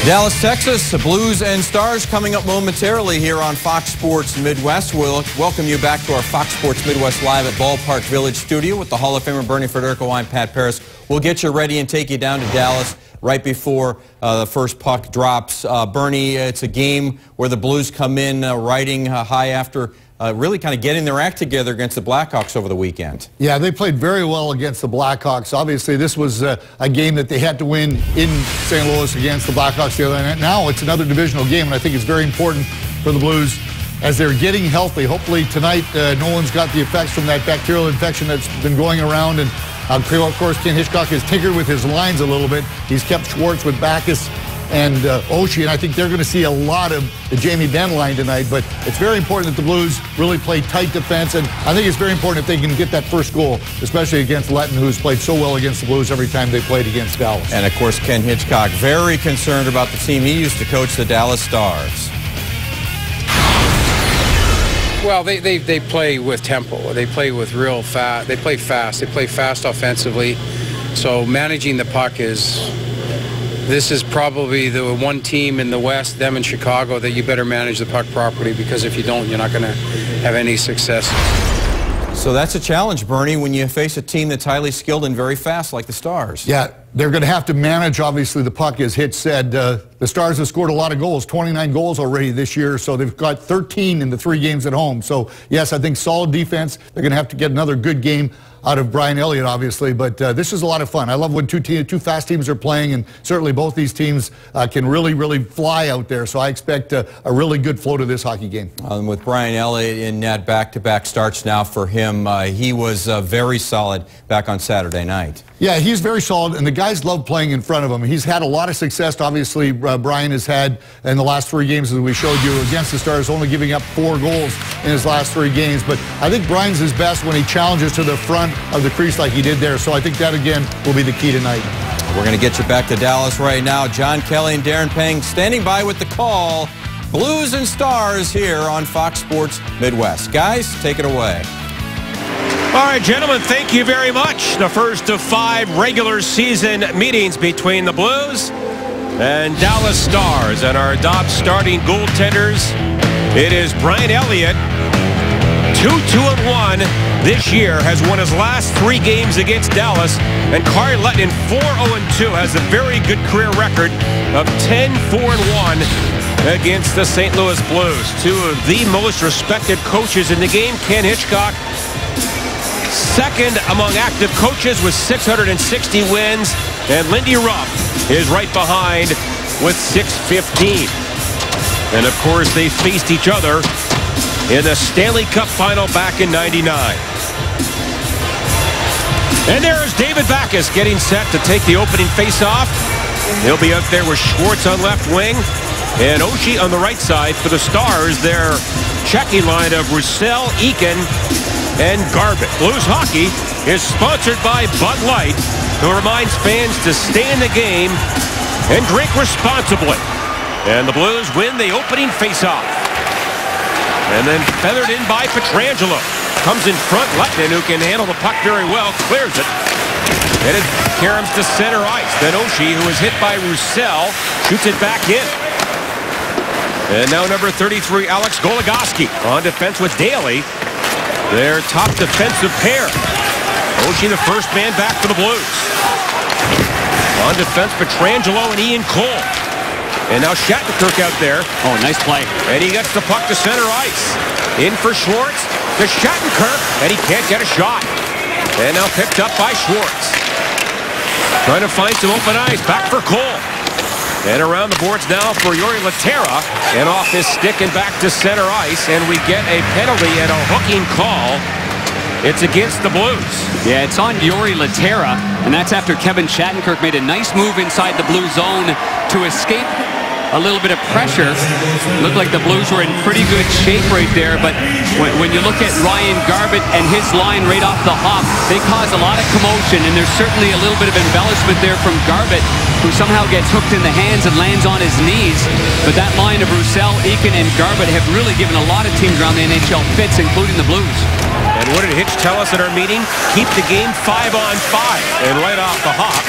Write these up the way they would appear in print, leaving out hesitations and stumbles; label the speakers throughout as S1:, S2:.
S1: Dallas, Texas, the Blues and Stars coming up momentarily here on Fox Sports Midwest. We'll welcome you back to our Fox Sports Midwest Live at Ballpark Village studio with the Hall of Famer Bernie Federico. I'm Pat Paris. We'll get you ready and take you down to Dallas right before the first puck drops. Bernie, it's a game where the Blues come in riding high after really kind of getting their act together against the Blackhawks over the weekend. Yeah, they played very well against the Blackhawks. Obviously, this was a game that they had to win in St. Louis against the Blackhawks the other night. Now it's another divisional game, and I think it's very important for the Blues as they're getting healthy. Hopefully tonight no one's got the effects from that bacterial infection that's been going around. And of course, Ken Hitchcock has tinkered with his lines a little bit. He's kept Schwartz with Backes and Oshie, and I think they're going to see a lot of the Jamie Benn line tonight. But it's very important that the Blues really play tight defense, and I think it's very important if they can get that first goal, especially against Letton, who's played so well against the Blues every time they played against Dallas. And, of course, Ken Hitchcock, very concerned about the team he used to coach, the Dallas Stars.
S2: Well, they play with tempo. They play with real fast. They play fast. They play fast offensively. So managing the puck this is probably the one team in the West, them in Chicago, that you better manage the puck properly, because if you don't, you're not going to have any success. So that's a challenge, Bernie, when you face a team that's highly skilled and very fast like the Stars.
S3: Yeah, they're going to have to manage, obviously, the puck, as Hitch said. The Stars have scored a lot of goals, 29 goals already this year, so they've got 13 in the 3 games at home. So, yes, I think solid defense. They're going to have to get another good game out of Brian Elliott, obviously, but this is a lot of fun. I love when two fast teams are playing, and certainly both these teams can really fly out there, so I expect a really good flow to this hockey game.
S1: With Brian Elliott in net, back-to-back starts now for him. He was very solid back on Saturday night.
S3: Yeah, he's very solid, and the guys love playing in front of him. He's had a lot of success, obviously, Brian has had in the last 3 games, as we showed you, against the Stars, only giving up 4 goals in his last 3 games. But I think Brian's his best when he challenges to the front of the crease like he did there. So I think that, again, will be the key tonight.
S1: We're going to get you back to Dallas right now. John Kelly and Darren Pang standing by with the call. Blues and Stars here on Fox Sports Midwest. Guys, take it away.
S4: All right, gentlemen, thank you very much. The first of 5 regular season meetings between the Blues and Dallas Stars. And our top starting goaltenders, it is Brian Elliott, 2-2-1 this year, has won his last 3 games against Dallas. And Kari Letton, 4-0-2, has a very good career record of 10-4-1 against the St. Louis Blues. 2 of the most respected coaches in the game. Ken Hitchcock, second among active coaches with 660 wins, and Lindy Ruff is right behind with 615. And of course, they faced each other in the Stanley Cup final back in '99. And there's David Backes getting set to take the opening face-off. He'll be out there with Schwartz on left wing and Oshie on the right side for the Stars. Their checking line of Roussel, Eakin, and Garbutt. Blues hockey is sponsored by Bud Light, who reminds fans to stay in the game and drink responsibly. And the Blues win the opening faceoff. And then feathered in by Pietrangelo. Comes in front, Letton, who can handle the puck very well, clears it. And it caroms to center ice. Then Oshie, who is hit by Roussel, shoots it back in. And now number 33, Alex Goligoski on defense with Daly. Their top defensive pair. Oshie, the first man back for the Blues. On defense, Pietrangelo and Ian Cole. And now Shattenkirk out there.
S5: Oh, nice play.
S4: And he gets the puck to center ice. In for Schwartz, to Shattenkirk, and he can't get a shot. And now picked up by Schwartz. Trying to find some open ice. Back for Cole. And around the boards now for Jori Lehtera. And off his stick and back to center ice. And we get a penalty and a hooking call. It's against the Blues.
S5: Yeah, it's on Jori Lehtera. And that's after Kevin Shattenkirk made a nice move inside the Blue zone to escape a little bit of pressure. Looked like the Blues were in pretty good shape right there, but when you look at Ryan Garbutt and his line right off the hop, they cause a lot of commotion, and there's certainly a little bit of embellishment there from Garbutt, who somehow gets hooked in the hands and lands on his knees. But that line of Roussel, Eakin, and Garbutt have really given a lot of teams around the NHL fits, including the Blues.
S4: And what did Hitch tell us at our meeting? Keep the game 5-on-5. And right off the hop,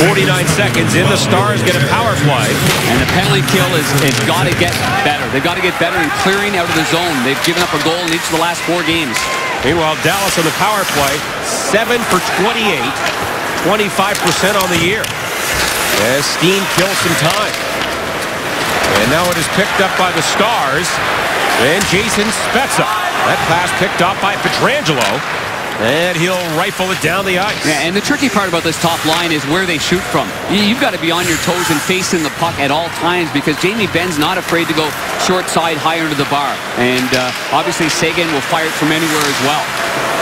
S4: 49 seconds in. The Stars get a power play.
S5: And the penalty kill has got to get better. They've got to get better in clearing out of the zone. They've given up a goal in each of the last 4 games.
S4: Meanwhile, Dallas on the power play, 7 for 28, 25% on the year. As Steen kills some time. And now it is picked up by the Stars. And Jason Spezza. That pass picked up by Pietrangelo. And he'll rifle it down the ice.
S5: Yeah, and the tricky part about this top line is where they shoot from. You've got to be on your toes and facing the puck at all times because Jamie Benn's not afraid to go short side higher to the bar. And obviously Seguin will fire it from anywhere as well.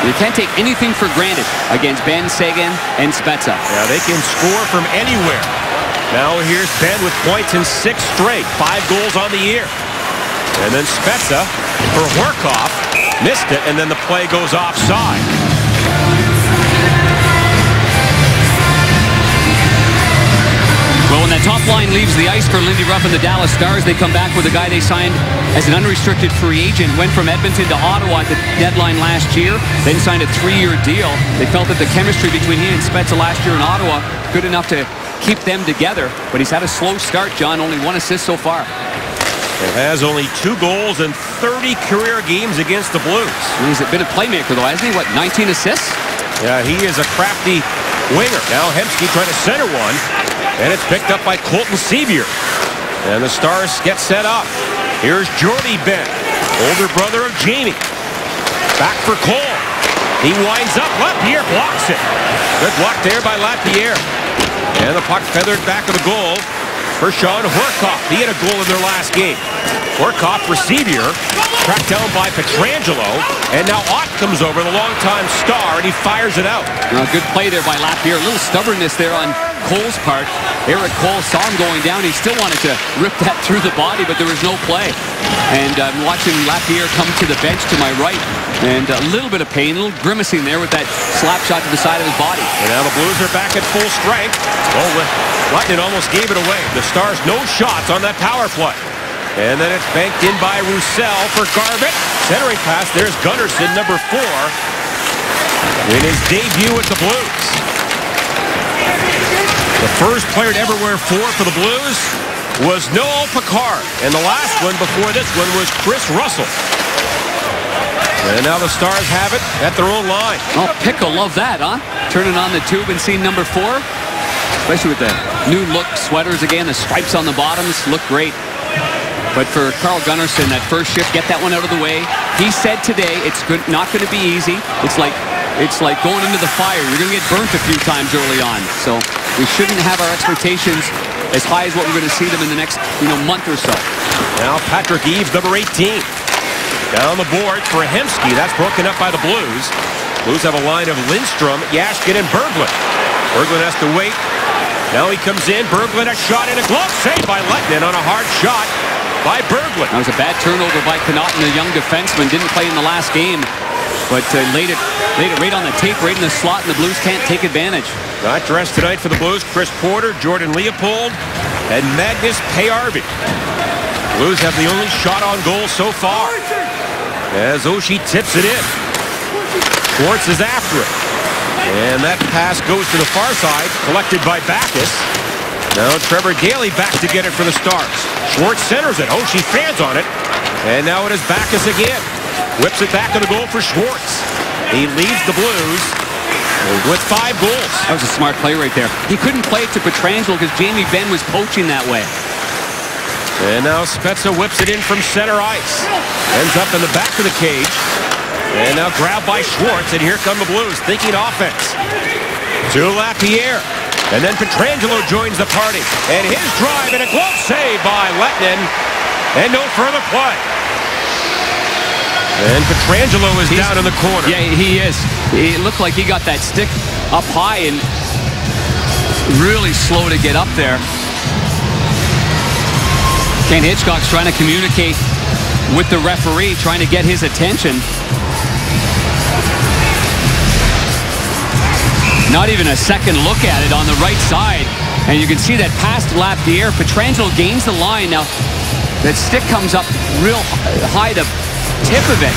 S5: You can't take anything for granted against Benn, Seguin, and Spezza.
S4: Yeah, they can score from anywhere. Now here's Benn with points in 6 straight. 5 goals on the year. And then Spezza for Horkoff. Missed it, and then the play goes offside.
S5: Well, when that top line leaves the ice for Lindy Ruff and the Dallas Stars, they come back with a guy they signed as an unrestricted free agent. Went from Edmonton to Ottawa at the deadline last year, then signed a 3-year deal. They felt that the chemistry between he and Spezza last year in Ottawa good enough to keep them together. But he's had a slow start, John. Only 1 assist so far.
S4: It has only 2 goals in 30 career games against the Blues.
S5: He's a bit of playmaker, though, hasn't he? What, 19 assists?
S4: Yeah, he is a crafty winger. Now Hemsky trying to center one, and it's picked up by Colton Sevier. And the Stars get set up. Here's Jordy Benn, older brother of Jamie. Back for Cole. He winds up. Lapierre blocks it. Good block there by Lapierre. And the puck feathered back of the goal for Sean Horkoff. He had a goal in their last game. Horkoff for Sevier, tracked down by Pietrangelo, and now Ott comes over, the longtime Star, and he fires it out.
S5: Good play there by Lapierre. A little stubbornness there on Cole's part. Eric Cole saw him going down. He still wanted to rip that through the body, but there was no play. And I'm watching Lapierre come to the bench to my right. And a little bit of pain, a little grimacing there with that slap shot to the side of his body.
S4: And now the Blues are back at full strength. Oh, Lutton almost gave it away. The Stars no shots on that power play. And then it's banked in by Roussel for Garbutt. Centering pass, there's Gunnarsson, number 4, in his debut with the Blues. The first player to ever wear 4 for the Blues was Noel Picard. And the last one before this one was Chris Russell. And now the Stars have it at their own line.
S5: Oh, Pickle, love that, huh? Turning on the tube and seeing number 4. Especially with the new look sweaters again, the stripes on the bottoms look great. But for Carl Gunnarsson, that first shift, get that one out of the way. He said today it's not going to be easy. It's like going into the fire. You're going to get burnt a few times early on. So we shouldn't have our expectations as high as what we're going to see them in the next month or so.
S4: Now Patrick Eaves, number 18. Down the board for Hemsky. That's broken up by the Blues. Blues have a line of Lindstrom, Yashkin, and Berglund. Berglund has to wait. Now he comes in. Berglund, a shot and a glove save by Letnin on a hard shot by Berglund.
S5: That was a bad turnover by Connaughton, the young defenseman. Didn't play in the last game, but laid it right on the tape, right in the slot, and the Blues can't take advantage.
S4: Not dressed tonight for the Blues. Chris Porter, Jordan Leopold, and Magnus Payarvi. Blues have the only shot on goal so far. As Oshie tips it in. Schwartz is after it. And that pass goes to the far side, collected by Backus. Now Trevor Daley back to get it for the Stars. Schwartz centers it. Oshie fans on it. And now it is Backus again. Whips it back to the goal for Schwartz. He leads the Blues with 5 goals.
S5: That was a smart play right there. He couldn't play it to Pietrangelo because Jamie Benn was poaching that way.
S4: And now Spezza whips it in from center ice. Ends up in the back of the cage. And now grabbed by Schwartz, and here come the Blues, thinking offense. To Lapierre. And then Pietrangelo joins the party. And his drive and a glove save by Letnin. And no further play. And Pietrangelo is down in the corner.
S5: Yeah, he is. It looked like he got that stick up high and really slow to get up there. Kent Hitchcock's trying to communicate with the referee, trying to get his attention. Not even a second look at it on the right side. And you can see that pass to Lapierre. Pietrangelo gains the line. Now, that stick comes up real high, the tip of it.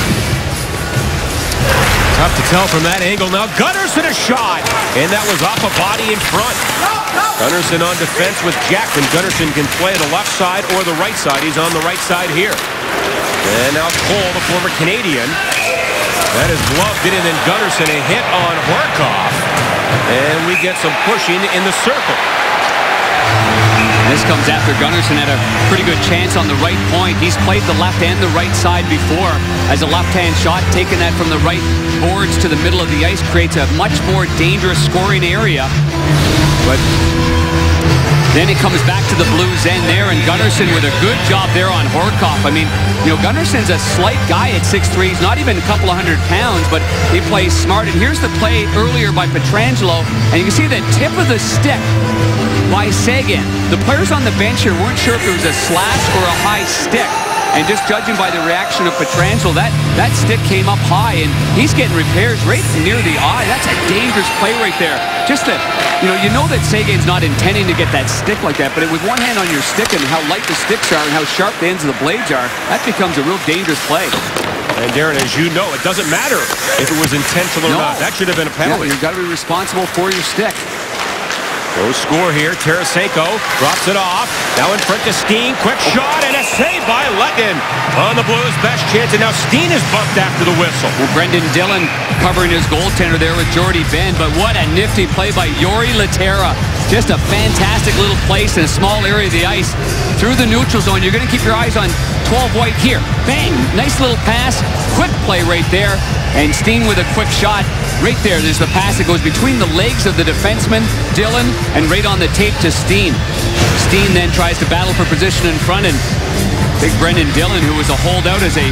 S4: Tough to tell from that angle. Now Gunnarsson a shot, and that was off a body in front. Gunnarsson on defense with Jackman. Gunnarsson can play the left side or the right side. He's on the right side here. And now Cole, the former Canadian. That is gloved in, and then Gunnarsson a hit on Horkoff. And we get some pushing in the circle.
S5: This comes after Gunnarsson had a pretty good chance on the right point. He's played the left and the right side before as a left-hand shot. Taking that from the right boards to the middle of the ice creates a much more dangerous scoring area. But then it comes back to the Blues end there, and Gunnarsson with a good job there on Horkoff. I mean, you know, Gunnarsson's a slight guy at 6'3". He's not even a couple of 100 pounds, but he plays smart. And here's the play earlier by Pietrangelo, and you can see the tip of the stick by Seguin. The players on the bench here weren't sure if it was a slash or a high stick. And just judging by the reaction of Pietrangelo, that stick came up high, and he's getting repairs right near the eye. That's a dangerous play right there. Just to, you know that Seguin's not intending to get that stick like that, but with one hand on your stick and how light the sticks are and how sharp the ends of the blades are, that becomes a real dangerous play.
S4: And Darren, as you know, it doesn't matter if it was intentional or not. That should have been a penalty.
S5: Yeah, you've got to be responsible for your stick.
S4: No score here. Tarasenko drops it off. Now in front to Steen. Quick shot and a save by Letnin on the Blues' best chance. And now Steen is bumped after the whistle.
S5: Well, Brendan Dillon covering his goaltender there with Jordy Ben. But what a nifty play by Jori Lehtera. Just a fantastic little place in a small area of the ice. Through the neutral zone. You're going to keep your eyes on 12 White here. Bang! Nice little pass. Quick play right there. And Steen with a quick shot. Right there, there's the pass that goes between the legs of the defenseman, Dillon, and right on the tape to Steen. Steen then tries to battle for position in front, and big Brendan Dillon, who was a holdout as a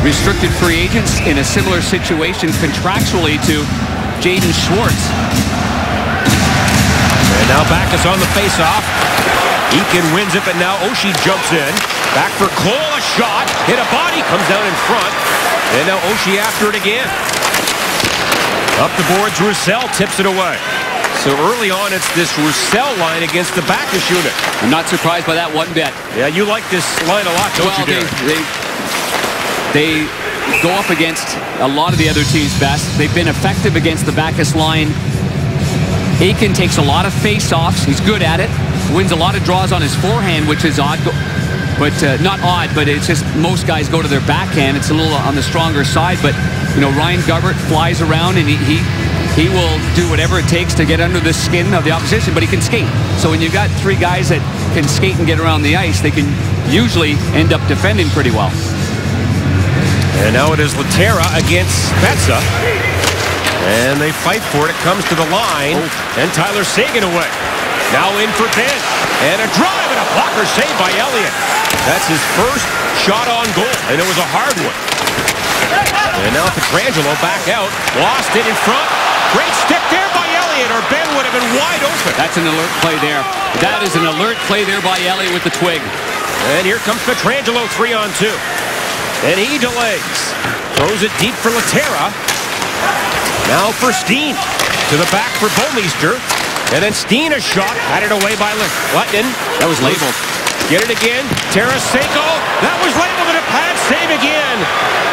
S5: restricted free agent in a similar situation contractually to Jaden Schwartz.
S4: And now Backes on the faceoff. Eakin wins it, but now Oshie jumps in. Back for Cole, a shot. Hit a body, comes down in front. And now Oshie after it again. Up the boards, Roussel tips it away. So early on, it's this Roussel line against the Backes unit.
S5: I'm not surprised by that one bit.
S4: Yeah, you like this line a lot, don't you, Darren?
S5: They go up against a lot of the other teams' best. They've been effective against the Backes line. Eakin takes a lot of face-offs. He's good at it. Wins a lot of draws on his forehand, which is odd. But not odd, but it's just most guys go to their backhand. It's a little on the stronger side. But, Ryan Gubbert flies around, and he will do whatever it takes to get under the skin of the opposition, but he can skate. So when you've got three guys that can skate and get around the ice, they can usually end up defending pretty well.
S4: And now it is Lehtera against Spezza. And they fight for it. It comes to the line. And Tyler Seguin away. Now in for Ben. And a drive and a blocker saved by Elliott. That's his first shot on goal. And it was a hard one. And now Pietrangelo back out. Lost it in front. Great stick there by Elliott, or Ben would have been wide open.
S5: That's an alert play there. That is an alert play there by Elliott with the twig.
S4: And here comes Pietrangelo 3-on-2. And he delays. Throws it deep for Lehtera. Now for Steen. To the back for Bouwmeester. And then Steen a shot. Had it away by Letnin.
S5: That was labeled.
S4: Get it again. Tarasenko. That was labeled, and a pad save again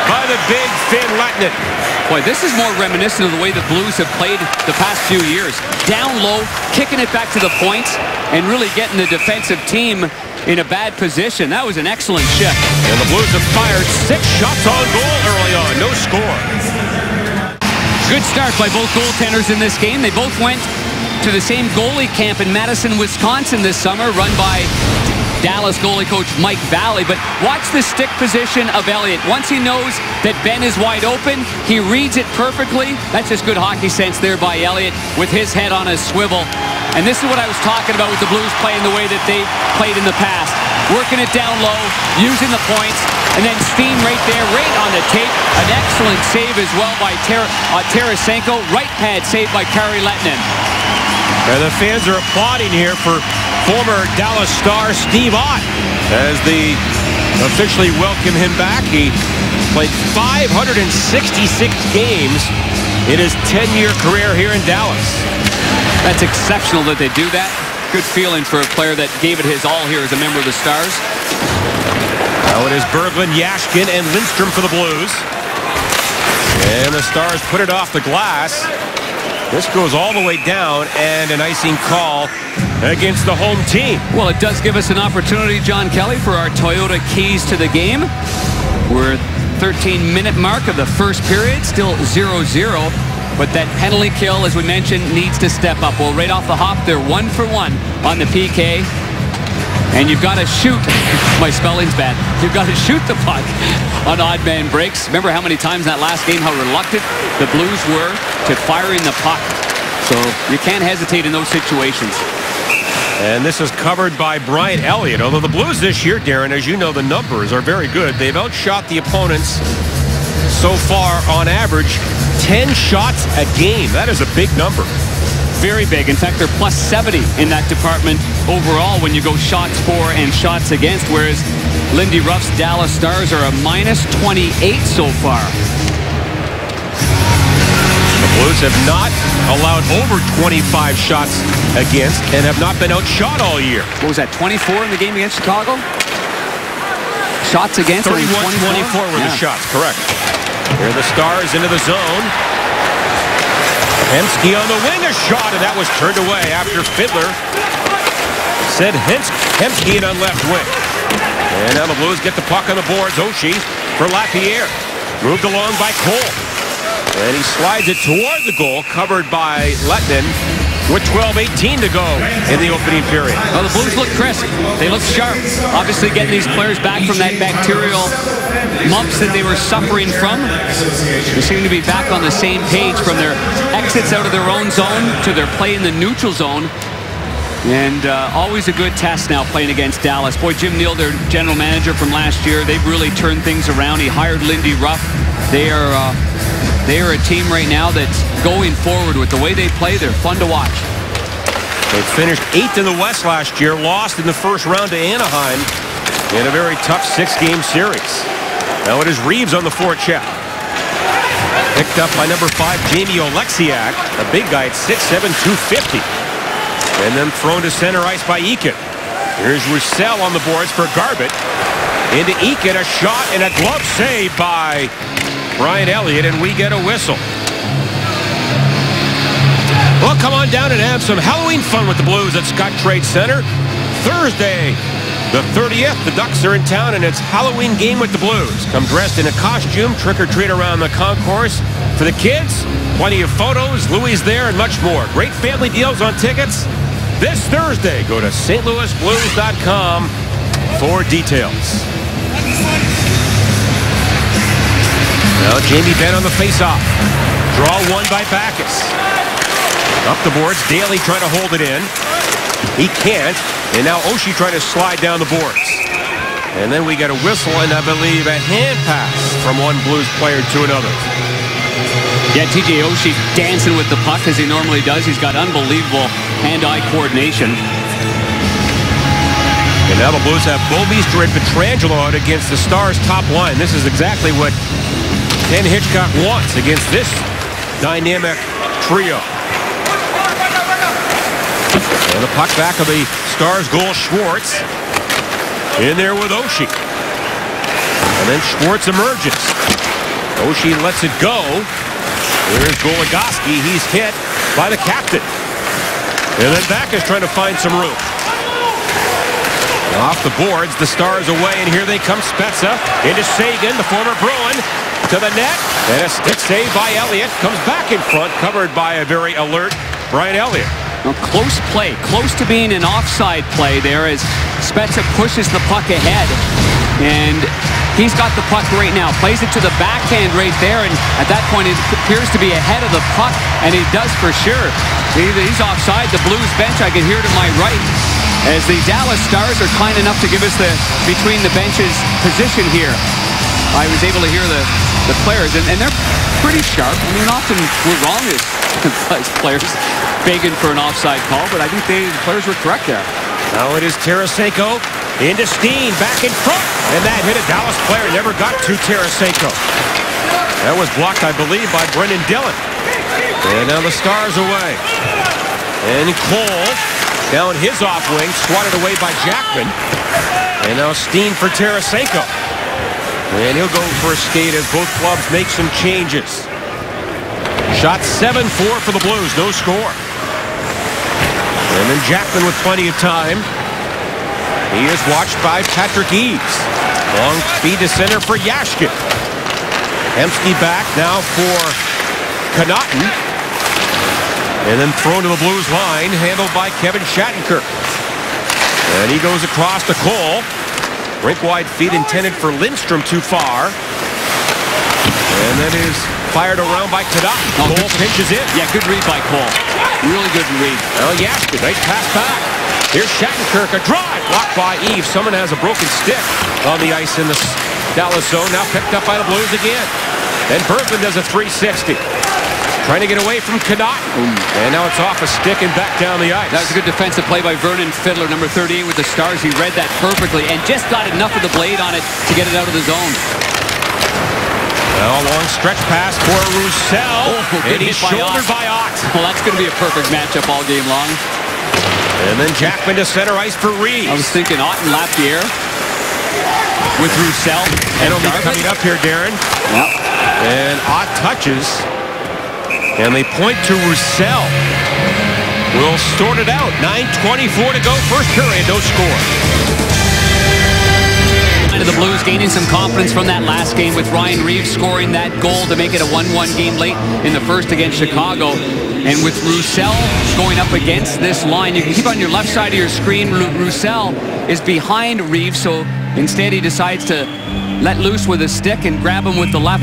S4: by the big Finn Letnin.
S5: Boy, this is more reminiscent of the way the Blues have played the past few years. Down low, kicking it back to the points, and really getting the defensive team in a bad position. That was an excellent shift.
S4: And the Blues have fired 6 shots on goal early on. No score.
S5: Good start by both goaltenders in this game. They both went to the same goalie camp in Madison, Wisconsin this summer, run by Dallas goalie coach Mike Valley. But watch the stick position of Elliott. Once he knows that Ben is wide open, he reads it perfectly. That's just good hockey sense there by Elliott with his head on a swivel. And this is what I was talking about with the Blues playing the way that they played in the past. Working it down low, using the points, and then Steen right there, right on the tape. An excellent save as well by Tarasenko. Right pad saved by Kari Letnin.
S4: And the fans are applauding here for former Dallas Star Steve Ott as they officially welcome him back. He played 566 games in his 10-year career here in Dallas.
S5: That's exceptional that they do that. Good feeling for a player that gave it his all here as a member of the Stars.
S4: Now it is Berglund, Yashkin, and Lindstrom for the Blues. And the Stars put it off the glass. This goes all the way down, and an icing call against the home team.
S5: Well, it does give us an opportunity, John Kelly, for our Toyota keys to the game. We're at 13-minute mark of the first period, still 0-0. But that penalty kill, as we mentioned, needs to step up. Well, right off the hop, they're 1 for 1 on the PK. And you've got to shoot. My spelling's bad. You've got to shoot the puck on odd man breaks. Remember how many times in that last game, how reluctant the Blues were to firing the puck. So you can't hesitate in those situations.
S4: And this is covered by Brian Elliott. Although the Blues this year, Darren, as you know, the numbers are very good. They've outshot the opponents so far on average 10 shots a game. That is a big number.
S5: Very big. In fact, they're plus 70 in that department overall when you go shots for and shots against, whereas Lindy Ruff's Dallas Stars are a minus 28 so far.
S4: The Blues have not allowed over 25 shots against and have not been outshot all year.
S5: What was that, 24 in the game against Chicago? Shots against?
S4: 31-24 were the shots, correct. Here are the Stars into the zone. Hemsky on the wing, a shot, and that was turned away after Fiddler said Hemsky in on left wing. And now the Blues get the puck on the boards. Oshie for Lapierre. Moved along by Cole. And he slides it toward the goal, covered by Lettinen with 12:18 to go in the opening period.
S5: Well, the Blues look crisp. They look sharp. Obviously getting these players back from that bacterial mumps that they were suffering from. They seem to be back on the same page from their exits out of their own zone to their play in the neutral zone. And always a good test now playing against Dallas. Boy, Jim Neal, their general manager from last year, they've really turned things around. He hired Lindy Ruff. They are a team right now that's going forward with the way they play. They're fun to watch.
S4: They finished 8th in the West last year, lost in the first round to Anaheim in a very tough 6-game series. Now it is Reeves on the forecheck. Picked up by number 5, Jamie Oleksiak, a big guy at 6'7", 250. And then thrown to center ice by Eakin. Here's Roussel on the boards for Garbutt. Into Eakin, a shot and a glove save by Brian Elliott, and we get a whistle. Well, come on down and have some Halloween fun with the Blues at Scottrade Center. Thursday, the 30th, the Ducks are in town, and it's Halloween game with the Blues. Come dressed in a costume, trick or treat around the concourse. For the kids, plenty of photos, Louis there, and much more. Great family deals on tickets this Thursday. Go to stlouisblues.com for details. Now Jamie Benn on the faceoff. Draw one by Backes. Up the boards, Daly trying to hold it in. He can't. And now Oshie trying to slide down the boards. And then we get a whistle and I believe a hand pass from one Blues player to another.
S5: Yeah, TJ Oshie dancing with the puck as he normally does. He's got unbelievable hand-eye coordination.
S4: And now the Blues have Bouwmeester and Pietrangelo out against the Stars' top line. This is exactly what Ken Hitchcock wants against this dynamic trio. And the puck back of the Stars goal, Schwartz. In there with Oshie. And then Schwartz emerges. Oshie lets it go. Here's Goligoski. He's hit by the captain. And then Backes trying to find some room. Off the boards, the Stars away, and here they come. Spezza into Seguin, the former Bruin, to the net. And a stick save by Elliott. Comes back in front, covered by a very alert Brian Elliott.
S5: Now, close play, close to being an offside play there as Spezza pushes the puck ahead. And he's got the puck right now. Plays it to the backhand right there, and at that point it appears to be ahead of the puck, and he does for sure. He's offside. The Blues bench, I can hear to my right, as the Dallas Stars are kind enough to give us the between the benches position here. I was able to hear the players, and they're pretty sharp. I mean, often we're wrong as players begging for an offside call, but I think the players were correct there.
S4: Now it is Tarasenko into Steen, back in front, and that hit a Dallas player, never got to Tarasenko. That was blocked, I believe, by Brendan Dillon. And now the Stars away. And Cole down his off wing, swatted away by Jackman. And now Steen for Tarasenko. And he'll go for a skate as both clubs make some changes. Shot 7-4 for the Blues, no score. And then Jackman with plenty of time. He is watched by Patrick Eaves. Long feed to center for Yashkin. Hemsky back now for Connaughton. And then thrown to the Blues line, handled by Kevin Shattenkirk. And he goes across to Cole. Rink-wide feed intended for Lindstrom, too far. And that is fired around by Connaughton. Cole pinches in.
S5: Yeah, good read by Cole. Really good read.
S4: Well, Yashkin, nice pass back. Here's Shattenkirk, a drive. Blocked by Eaves. Someone has a broken stick on the ice in the Dallas zone. Now picked up by the Blues again. Then Berglund does a 360. Trying to get away from Connaughton. And now it's off a stick and back down the ice.
S5: That was a good defensive play by Vernon Fiddler, number 38 with the Stars. He read that perfectly and just got enough of the blade on it to get it out of the zone.
S4: Now a long stretch pass for Roussel. And he's shouldered by Ott.
S5: Well, that's going to be a perfect matchup all game long.
S4: And then Jackman to center ice for Reeves.
S5: I was thinking Ott and Lapierre with Roussel.
S4: And it'll be coming up here, Darren.
S5: Yep.
S4: And Ott touches. And they point to Roussel. We'll sort it out. 9:24 to go. First period, no score.
S5: The Blues gaining some confidence from that last game with Ryan Reeves scoring that goal to make it a 1-1 game late in the first against Chicago. And with Roussel going up against this line, you can keep on your left side of your screen. Roussel is behind Reeves, so instead he decides to let loose with a stick and grab him with the left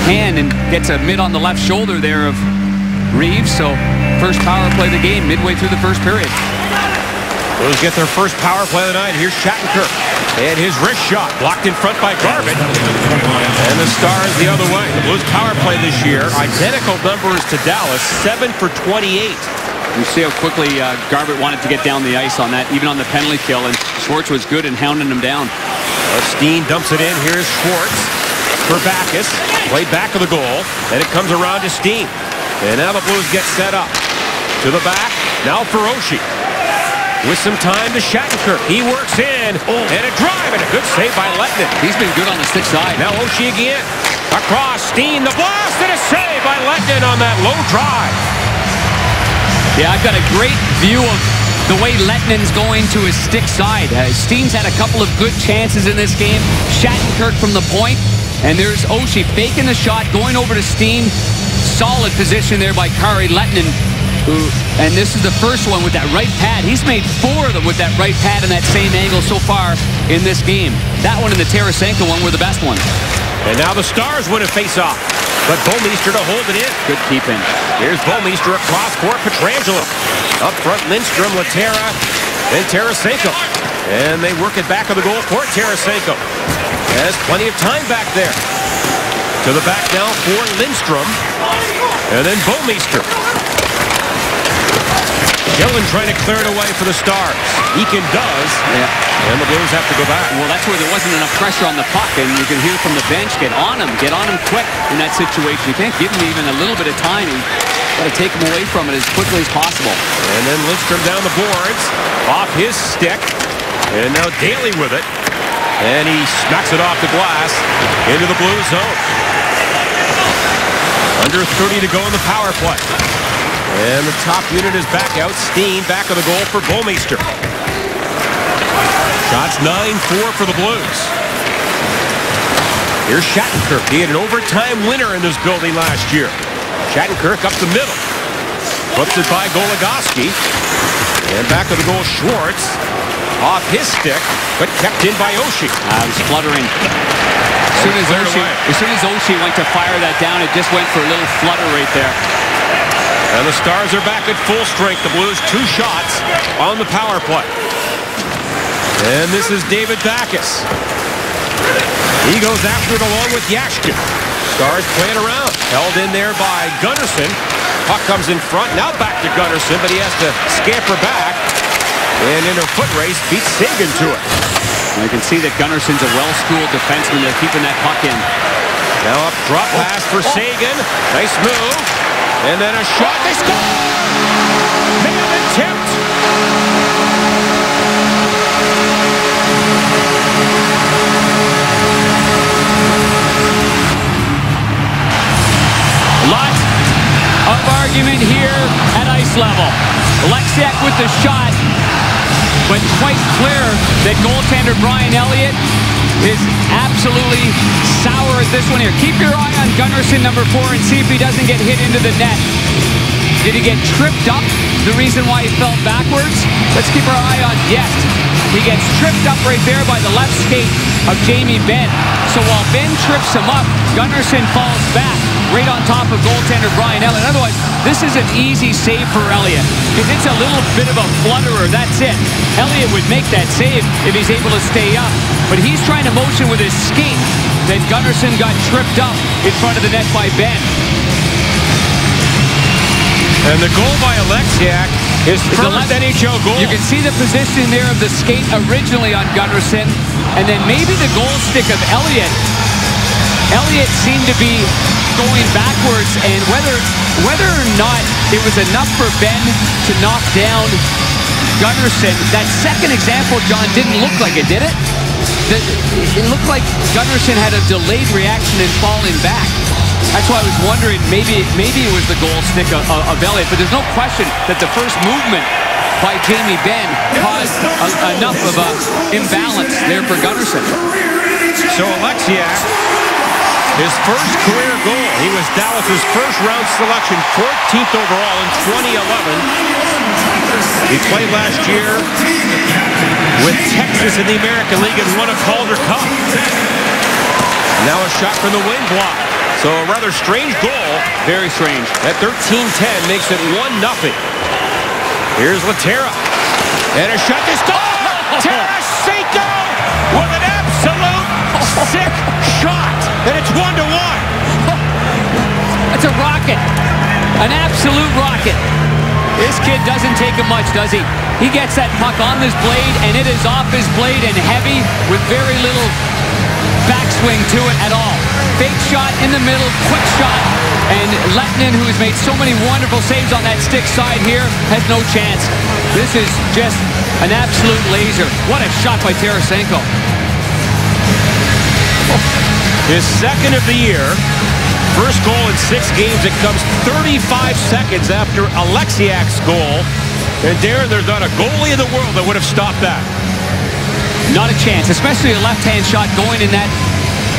S5: hand and gets a mid on the left shoulder there of Reeves. So first power play of the game midway through the first period.
S4: Blues get their first power play of the night. Here's Shattenkirk. And his wrist shot blocked in front by Garbutt. And the Stars the other way. The Blues power play this year, identical numbers to Dallas, 7 for 28.
S5: You see how quickly Garbutt wanted to get down the ice on that, even on the penalty kill, and Schwartz was good in hounding him down.
S4: Steen dumps it in. Here's Schwartz for Backes. Play back of the goal. Then it comes around to Steen. And now the Blues get set up. To the back. Now for Oshie. With some time to Shattenkirk. He works in. And a drive and a good save by Lettinen.
S5: He's been good on the stick side.
S4: Now Oshie again. Across. Steen. The blast and a save by Lettinen on that low drive.
S5: Yeah, I've got a great view of the way Lettinen's going to his stick side. Steen's had a couple of good chances in this game. Shattenkirk from the point. And there's Oshie faking the shot, going over to Steen. Solid position there by Kari Lettinen. And this is the first one with that right pad. He's made 4 of them with that right pad in that same angle so far in this game. That one and the Tarasenko one were the best ones.
S4: And now the Stars win a face-off. But Bouwmeester to hold it in.
S5: Good keeping.
S4: Here's Bouwmeester across for Pietrangelo. Up front, Lindstrom, Laterra, then Tarasenko. And they work it back of the goal for Tarasenko. Has plenty of time back there. To the back now for Lindstrom. And then Bouwmeester. Gillen trying to clear it away for the Stars. Eakin does.
S5: Yeah.
S4: And the Blues have to go back.
S5: Well, that's where there wasn't enough pressure on the puck, and you can hear from the bench, get on him quick in that situation. You can't give him even a little bit of time. You got to take him away from it as quickly as possible.
S4: And then Lindstrom down the boards, off his stick, and now Daly with it. And he smacks it off the glass into the Blues zone. Under 30 to go in the power play. And the top unit is back out. Steen back of the goal for Bouwmeester. Shots 9-4 for the Blues. Here's Shattenkirk. He had an overtime winner in this building last year. Shattenkirk up the middle. Flips it by Goligoski. And back of the goal, Schwartz. Off his stick, but kept in by Oshie.
S5: It was fluttering. As soon as Oshie went to fire that down, it just went for a little flutter right there.
S4: And the Stars are back at full strength. The Blues 2 shots on the power play. And this is David Backes. He goes after it along with Yashkin. Stars playing around. Held in there by Gunnarsson. Puck comes in front. Now back to Gunnarsson, but he has to scamper back. And in a foot race, beats Sagan to it.
S5: And you can see that Gunnarsson's a well-schooled defenseman. They're keeping that puck in.
S4: Now a drop pass for Sagan. Nice move. And then a shot. They score! Nailed and tipped.
S5: Lott Alexiak with the shot, but quite clear that goaltender Brian Elliott is absolutely sour at this one here. Keep your eye on Gunnarsson, number 4, and see if he doesn't get hit into the net. Did he get tripped up? The reason why he fell backwards? Let's keep our eye on, yes. He gets tripped up right there by the left skate of Jamie Benn. So while Benn trips him up, Gunnarsson falls back right on top of goaltender Brian Elliott. Otherwise, this is an easy save for Elliott because it's a little bit of a flutterer. That's it. Elliott would make that save if he's able to stay up. But he's trying to motion with his skate that Gunnarsson got tripped up in front of the net by Benn.
S4: And the goal by Alexiak, his first NHL goal.
S5: You can see the position there of the skate originally on Gunnarsson, and then maybe the goal stick of Elliott. Elliott seemed to be going backwards, and whether or not it was enough for Benn to knock down Gunnarsson, that second example, John, didn't look like it, did it? It looked like Gunnarsson had a delayed reaction in falling back. That's why I was wondering, maybe it was the goal stick of Elliott, but there's no question that the first movement by Jamie Benn caused enough of an imbalance there for Gunnarsson.
S4: So Alexiak, his first career goal. He was Dallas's first round selection, 14th overall in 2011. He played last year with Texas in the American League and won a Calder Cup. Now a shot from the wing block. So a rather strange goal.
S5: Very strange.
S4: At 13-10 makes it 1-0. Here's Laterra. And a shot to score! Tarasenko with an absolute sick shot. And it's 1-1.
S5: That's a rocket. An absolute rocket. This kid doesn't take it much, does he? He gets that puck on his blade, and it is off his blade and heavy with very little backswing to it at all. Fake shot in the middle, quick shot, and Lehtinen, who has made so many wonderful saves on that stick side here, has no chance. This is just an absolute laser. What a shot by Tarasenko.
S4: His second of the year. First goal in 6 games. It comes 35 seconds after Alexiak's goal. And Darren, there's not a goalie in the world that would have stopped that.
S5: Not a chance, especially a left-hand shot going in that,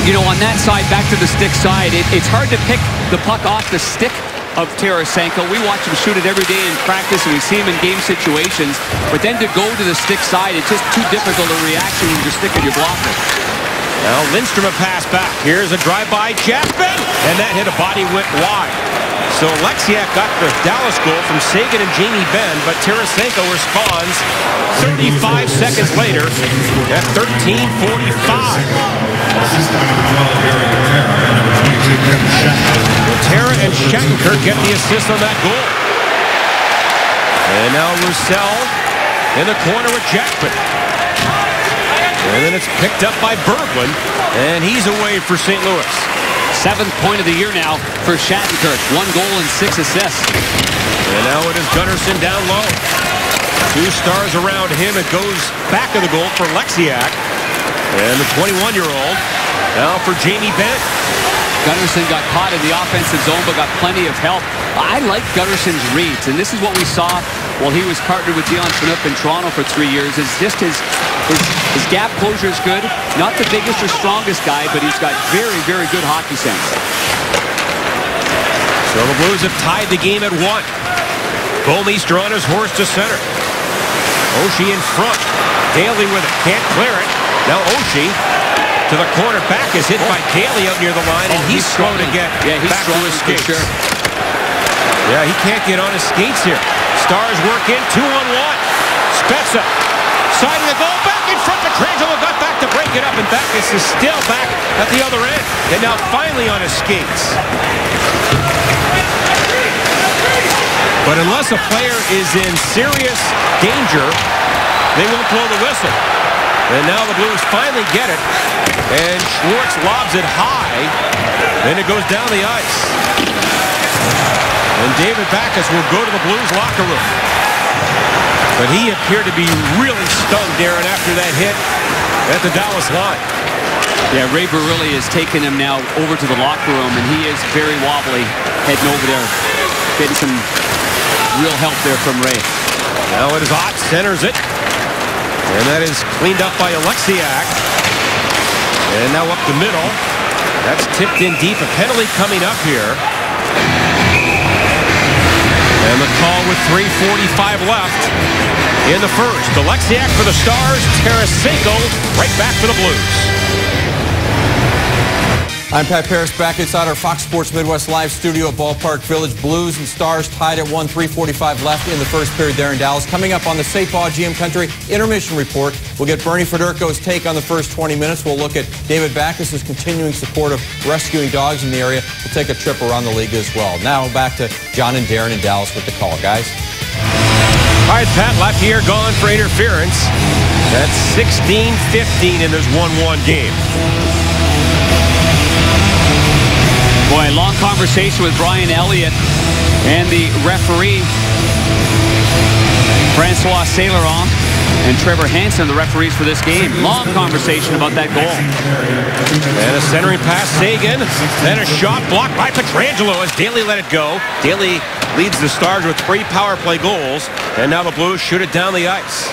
S5: on that side, back to the stick side. It's hard to pick the puck off the stick of Tarasenko. We watch him shoot it every day in practice, and we see him in game situations. But then to go to the stick side, it's just too difficult a reaction when you're sticking your blocker.
S4: Now Lindstrom a pass back. Here's a drive-by Chapman, and that hit a body went wide. So Alexiak got the Dallas goal from Seguin and Jamie Benn, but Tarasenko responds 35 seconds later at 13:45. Laterra and Shattenkirk get the assist on that goal. And now Roussel in the corner with Jackman. And then it's picked up by Berglund, and he's away for St. Louis.
S5: 7th point of the year now for Shattenkirk. 1 goal and 6 assists.
S4: And now it is Gunnarsson down low. 2 stars around him. It goes back of the goal for Alexiak. And the 21-year-old now for Jamie Benn.
S5: Gunnarsson got caught in the offensive zone, but got plenty of help. I like Gunnarsson's reads, and this is what we saw while he was partnered with Dion Phaneuf in Toronto for 3 years. It's just his gap closure is good. Not the biggest or strongest guy, but he's got very, very good hockey sense.
S4: So the Blues have tied the game at 1. Bouwmeester on his horse to center. Oshie in front. Daly with it. Can't clear it. Now Oshie to the corner. Back is hit by Daly out near the line, and he's slow to get back to his skates. Sure. Yeah, he can't get on his skates here. Stars work in 2-on-1. Spezza side of the goal, back in front. Pietrangelo got back to break it up, and Backes is still back at the other end, and now finally on his skates. But unless a player is in serious danger, they won't blow the whistle. And now the Blues finally get it, and Schwartz lobs it high, and it goes down the ice. And David Backes will go to the Blues locker room. But he appeared to be really stung, Darren, after that hit at the Dallas line.
S5: Yeah, Ray Barilli has taken him now over to the locker room, and he is very wobbly heading over there, getting some real help there from Ray.
S4: Now it is Ott, centers it. And that is cleaned up by Alexiak. And now up the middle. That's tipped in deep. A penalty coming up here. And the call with 3:45 left in the first. Alexiak for the Stars. Tarasenko right back for the Blues.
S1: I'm Pat Paris, back inside our Fox Sports Midwest Live studio at Ballpark Village. Blues and Stars tied at 1, 3:45 left in the first period there in Dallas. Coming up on the St. Paul GM Country Intermission Report, we'll get Bernie Federko's take on the first 20 minutes. We'll look at David Backes' continuing support of rescuing dogs in the area. We'll take a trip around the league as well. Now back to John and Darren in Dallas with the call, guys.
S4: All right, Pat, Lapierre gone for interference. That's 16-15 and there's 1-1 game.
S5: Boy, a long conversation with Brian Elliott and the referee, Francois Saint-Laurent, and Trevor Hansen, the referees for this game. Long conversation about that goal.
S4: And a centering pass, Seguin. Then a shot blocked by Pietrangelo as Daly let it go. Daly leads the Stars with 3 power play goals. And now the Blues shoot it down the ice.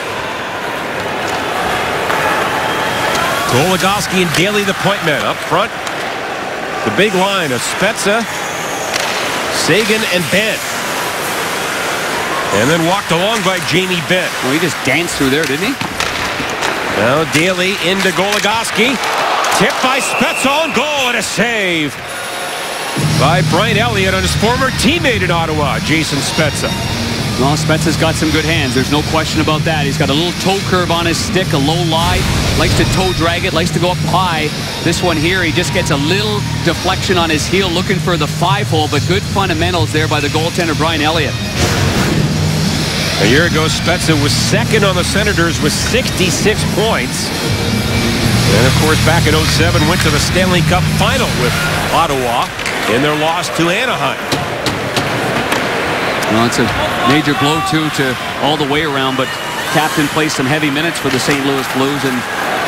S4: Goligoski and Daly the point men up front. The big line of Spezza, Seguin, and Benn. And then walked along by Jamie Benn.
S5: Well, he just danced through there, didn't he?
S4: Now Daly into Goligoski. Tipped by Spezza on goal and a save by Brian Elliott on his former teammate in Ottawa, Jason Spezza.
S5: Well, Spezza's got some good hands. There's no question about that. He's got a little toe curve on his stick, a low lie. Likes to toe drag it, likes to go up high. This one here, he just gets a little deflection on his heel looking for the 5-hole, but good fundamentals there by the goaltender, Brian Elliott.
S4: A year ago, Spezza was second on the Senators with 66 points. And, of course, back in 07, went to the Stanley Cup final with Ottawa in their loss to Anaheim.
S5: Well, it's a major blow, too, to all the way around, but captain plays some heavy minutes for the St. Louis Blues, and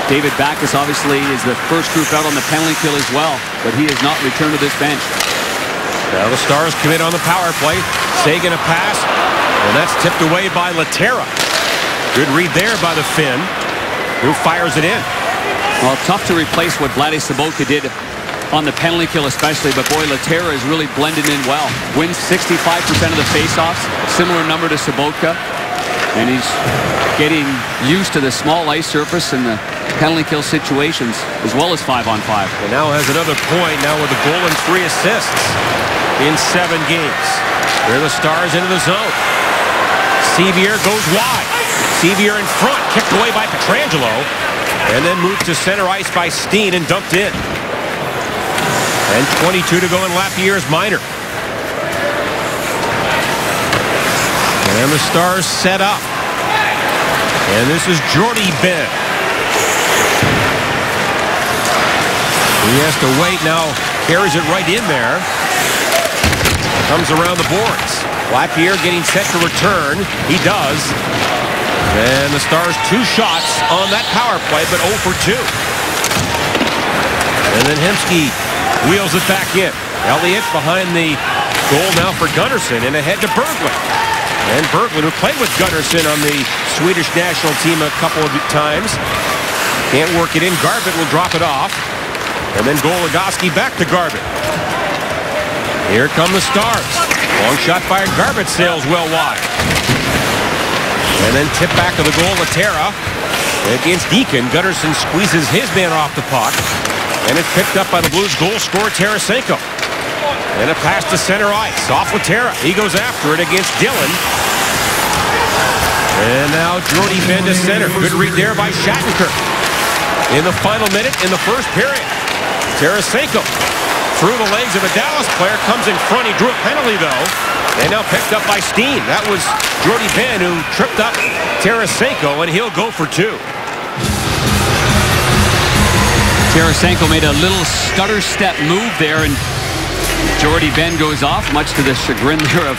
S5: David Backes obviously is the first group out on the penalty kill as well, but he has not returned to this bench.
S4: Now the Stars commit on the power play. Seguin a pass, and that's tipped away by Laterra. Good read there by the Finn, who fires it in.
S5: Well, tough to replace what Vladdy Sobotka did on the penalty kill especially, but boy, Laterra is really blended in well. Wins 65% of the faceoffs, similar number to Sobotka, and he's getting used to the small ice surface and the penalty kill situations, as well as 5-on-5.
S4: And now has another point, now with a goal and 3 assists in 7 games. There are the Stars into the zone. Sevier goes wide. Sevier in front, kicked away by Pietrangelo, and then moved to center ice by Steen and dumped in. And 22 to go in Lapierre's minor. And the Stars set up. And this is Jordie Benn. He has to wait now. Carries it right in there. Comes around the boards. Lapierre getting set to return. He does. And the Stars 2 shots on that power play, but 0 for 2. And then Hemsky wheels it back in. Elliott behind the goal now for Gunnarsson and ahead to Berglund. And Berglund, who played with Gunnarsson on the Swedish national team a couple of times, can't work it in. Garbutt will drop it off. And then Goligoski back to Garbutt. Here come the Stars. Long shot by Garbutt, sails well wide. And then tip back of the goal, Laterra. Against Deacon, Gunnarsson squeezes his man off the puck. And it's picked up by the Blues goal scorer, Tarasenko. And a pass to center ice. Off Laterra. He goes after it against Dillon. And now Jordie Benn to center. Good read there by Shattenkirk. In the final minute in the first period. Tarasenko through the legs of a Dallas player. Comes in front. He drew a penalty, though. And now picked up by Steen. That was Jordie Benn who tripped up Tarasenko, and he'll go for 2.
S5: Tarasenko made a little stutter step move there, and Jordie Benn goes off, much to the chagrin there of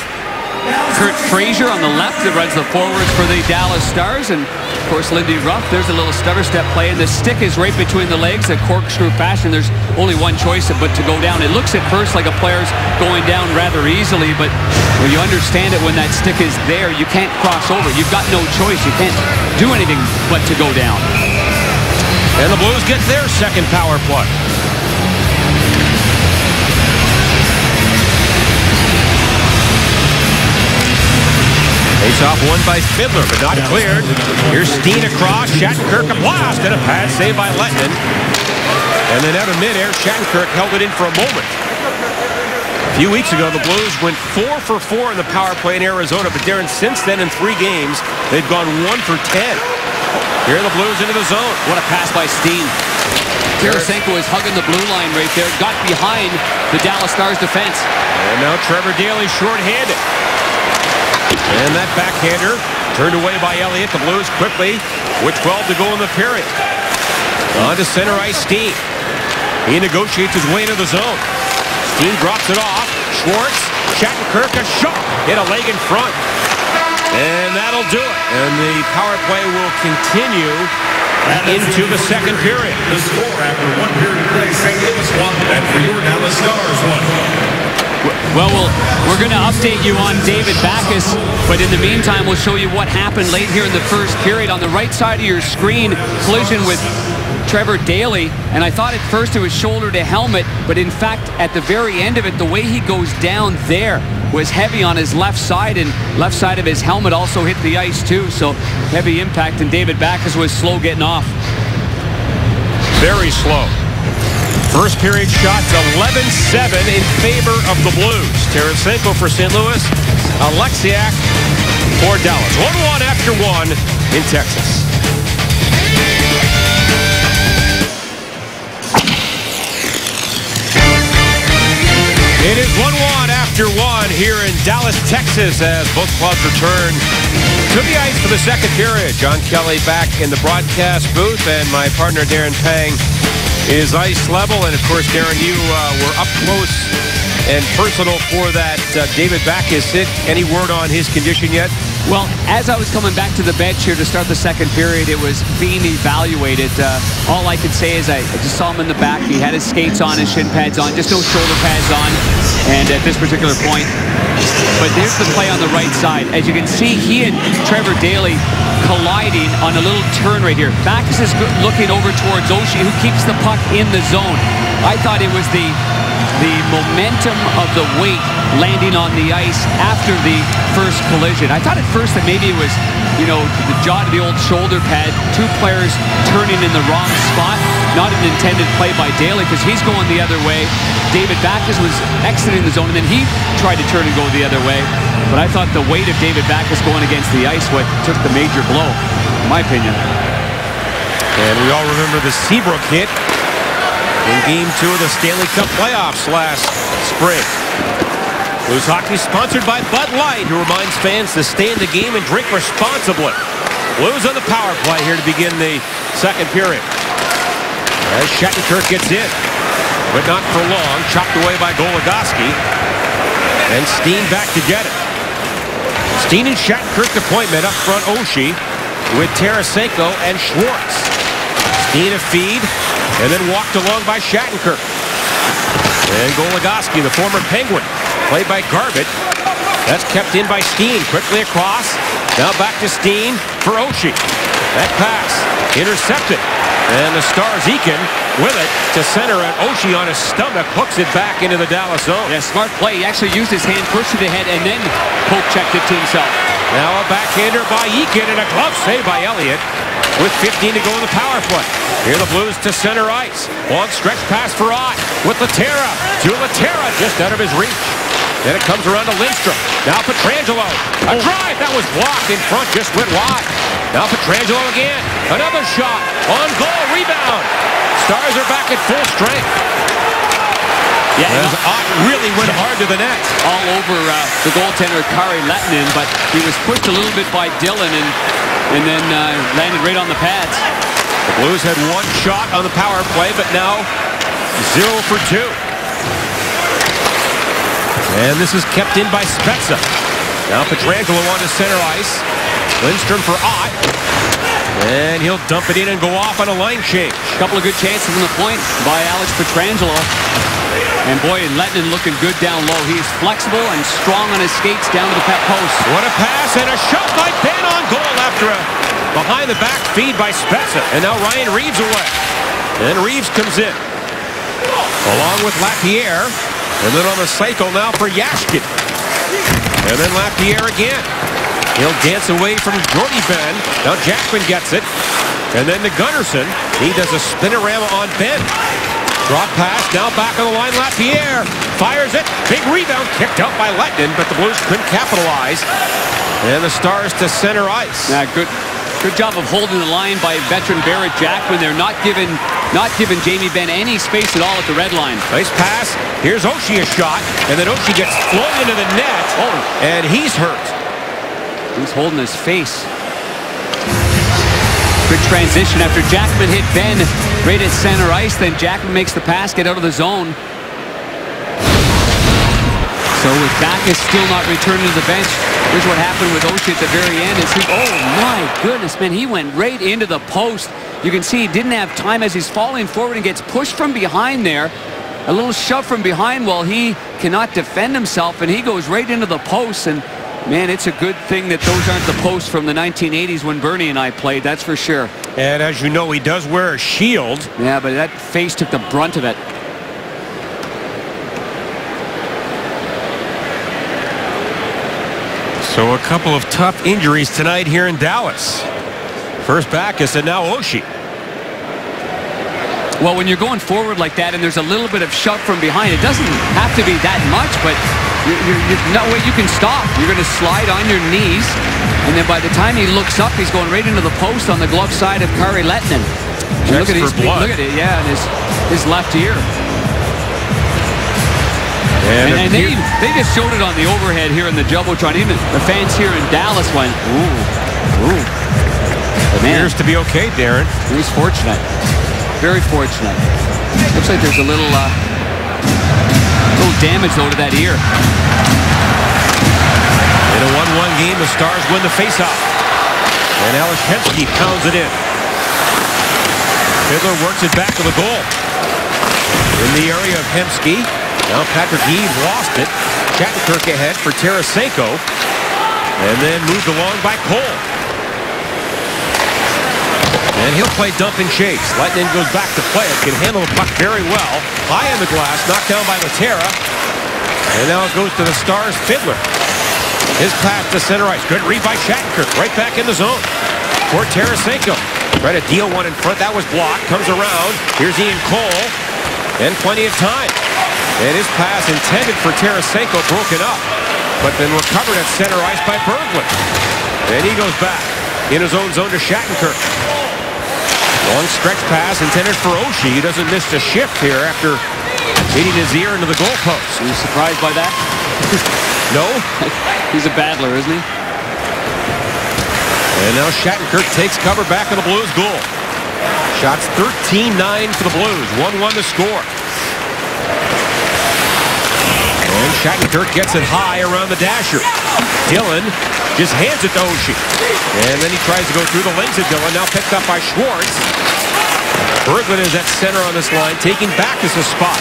S5: Kurt Frazier on the left that runs the forwards for the Dallas Stars. And, of course, Lindy Ruff. There's a little stutter step play. And the stick is right between the legs, a corkscrew fashion. There's only one choice but to go down. It looks at first like a player's going down rather easily, but when you understand it, when that stick is there, you can't cross over. You've got no choice. You can't do anything but to go down.
S4: And the Blues get their second power play. Face-off won by Fiddler, but not cleared. Here's Steen across. Shattenkirk a blast and a pad save by Lettinen. And then out of midair, Shattenkirk held it in for a moment. A few weeks ago, the Blues went 4 for 4 in the power play in Arizona, but Darren, since then in 3 games, they've gone 1 for 10. Here are the Blues into the zone.
S5: What a pass by Steen. Tarasenko is hugging the blue line right there. Got behind the Dallas Stars defense.
S4: And now Trevor Daley short-handed. And that backhander turned away by Elliott. The Blues quickly with 12 to go in the period. On to center ice, Steen. He negotiates his way into the zone. Steen drops it off. Schwartz, Shattenkirk, a shot. Hit a leg in front. And that'll do it. And the power play will continue into the second period.
S6: The score after 1 period of play, St. Louis 1, and for your Dallas Stars 1.
S5: Well, we're going to update you on David Backes, but in the meantime, we'll show you what happened late here in the first period. On the right side of your screen, collision with Trevor Daley, and I thought at first it was shoulder to helmet, but in fact, at the very end of it, the way he goes down there was heavy on his left side, and left side of his helmet also hit the ice too, so heavy impact, and David Backes was slow getting off.
S4: Very slow. First period shots 11-7 in favor of the Blues. Tarasenko for St. Louis, Alexiak for Dallas. 1-1 after 1 in Texas. It is 1-1 after 1 here in Dallas, Texas, as both clubs return to the ice for the second period. John Kelly back in the broadcast booth, and my partner Darren Pang is ice level. And of course, Darren, you were up close and personal for that David Backes hit. Any word on his condition yet?
S5: Well, as I was coming back to the bench here to start the second period, it was being evaluated. All I could say is I just saw him in the back. He had his skates on, his shin pads on, just no shoulder pads on. And at this particular point, but there's the play on the right side. As you can see, he and Trevor Daley colliding on a little turn right here. Backes is looking over towards Oshie, who keeps the puck in the zone. I thought it was the momentum of the weight landing on the ice after the first collision. I thought at first that maybe it was, you know, the jaw to the old shoulder pad, 2 players turning in the wrong spot. Not an intended play by Daley because he's going the other way. David Backes was exiting the zone, and then he tried to turn and go the other way. But I thought the weight of David Backes going against the ice what took the major blow, in my opinion.
S4: And we all remember the Seabrook hit in Game 2 of the Stanley Cup playoffs last spring. Blues hockey sponsored by Bud Light, who reminds fans to stay in the game and drink responsibly. Blues on the power play here to begin the second period. As Shattenkirk gets in, but not for long. Chopped away by Goligoski. And Steen back to get it. Steen and Shattenkirk appointment up front. Oshie with Tarasenko and Schwartz. Steen a feed, and then walked along by Shattenkirk. And Goligoski, the former Penguin, played by Garbett. That's kept in by Steen. Quickly across. Now back to Steen for Oshie. That pass intercepted. And the Stars Eakin with it to center, and Oshie on his stomach hooks it back into the Dallas zone.
S5: Yeah, smart play. He actually used his hand, pushed it ahead, and then poke checked it to himself.
S4: Now a backhander by Eakin and a glove save by Elliott with 15 to go in the power play. Here the Blues to center ice. Long stretch pass for Ott with Laterra. To Laterra just out of his reach. Then it comes around to Lindstrom. Now Pietrangelo. A drive that was blocked in front, just went wide. Now Pietrangelo again. Another shot. On goal. Rebound. Stars are back at full strength.
S5: Yeah,
S4: as Ott really went hard to the net.
S5: All over the goaltender, Kari Lettinen, but he was pushed a little bit by Dillon and then landed right on the pads.
S4: The Blues had 1 shot on the power play, but now 0 for 2. And this is kept in by Spezza. Now Pietrangelo on to center ice. Lindstrom for Ott. And he'll dump it in and go off on a line change.
S5: A couple of good chances on the point by Alex Pietrangelo. And boy, Lettinen looking good down low. He's flexible and strong on his skates down to the post.
S4: What a pass and a shot by Ben on goal after a behind-the-back feed by Spezza. And now Ryan Reeves away. And Reeves comes in, along with Lapierre. And then on the cycle now for Yashkin. And then Lapierre again. He'll dance away from Jordy Ben. Now Jackman gets it. And then to Gunnarsson. He does a spinorama on Ben. Drop pass, now back on the line, Lapierre. Fires it, big rebound, kicked out by Lettinen, but the Blues couldn't capitalize. And the Stars to center ice.
S5: Yeah, good job of holding the line by veteran Barrett Jackman. They're not giving Jamie Benn any space at all at the red line.
S4: Nice pass, here's Oshie a shot, and then Oshie gets flung into the net, and he's hurt.
S5: He's holding his face. Good transition after Jackman hit Ben right at center ice. Then Jackman makes the pass, get out of the zone. So with Backes still not returning to the bench, here's what happened with Oshie at the very end. Oh my goodness, man, he went right into the post. You can see he didn't have time as he's falling forward and gets pushed from behind there. A little shove from behind while he cannot defend himself, and he goes right into the post. And man, it's a good thing that those aren't the posts from the 1980s when Bernie and I played, that's for sure.
S4: And as you know, he does wear a shield.
S5: Yeah, but that face took the brunt of it.
S4: So a couple of tough injuries tonight here in Dallas. First Backes and now Oshie.
S5: Well, when you're going forward like that and there's a little bit of shove from behind, it doesn't have to be that much, but there's no way you can stop. You're going to slide on your knees, and then by the time he looks up, he's going right into the post on the glove side of Kari Lettinen. Look at
S4: blood.
S5: Look at it, yeah, and his left ear. And they just showed it on the overhead here in the Jumbotron. Even the fans here in Dallas went, ooh.
S4: Appears to be okay, Darren.
S5: He's fortunate. Very fortunate. Looks like there's a little damage, though, to that ear.
S4: In a 1-1 game, the Stars win the faceoff. And Alex Hemsky pounds it in. Fiddler works it back to the goal. In the area of Hemsky. Now Patrick Eve lost it. Shattenkirk ahead for Tarasenko. And then moved along by Cole. And he'll play dump and chase. Lettinen goes back to play it. Can handle the puck very well. High on the glass. Knocked down by Laterra. And now it goes to the Stars' Fiddler. His pass to center ice. Good read by Shattenkirk. Right back in the zone. For Tarasenko. Tried to deal one in front. That was blocked. Comes around. Here's Ian Cole. And plenty of time. And his pass intended for Tarasenko broken up. But then recovered at center ice by Berglund. And he goes back in his own zone to Shattenkirk. Long stretch pass intended for Oshie. He doesn't miss the shift here after hitting his ear into the goalpost.
S5: Are you surprised by that?
S4: No.
S5: He's a battler, isn't he?
S4: And now Shattenkirk takes cover back of the Blues goal. Shots 13-9 for the Blues. 1-1 to score. And Shattenkirk gets it high around the dasher. Dillon just hands it to Oshie. And then he tries to go through the legs of Dillon. Now picked up by Schwartz. Berglund is at center on this line, taking back as a spot.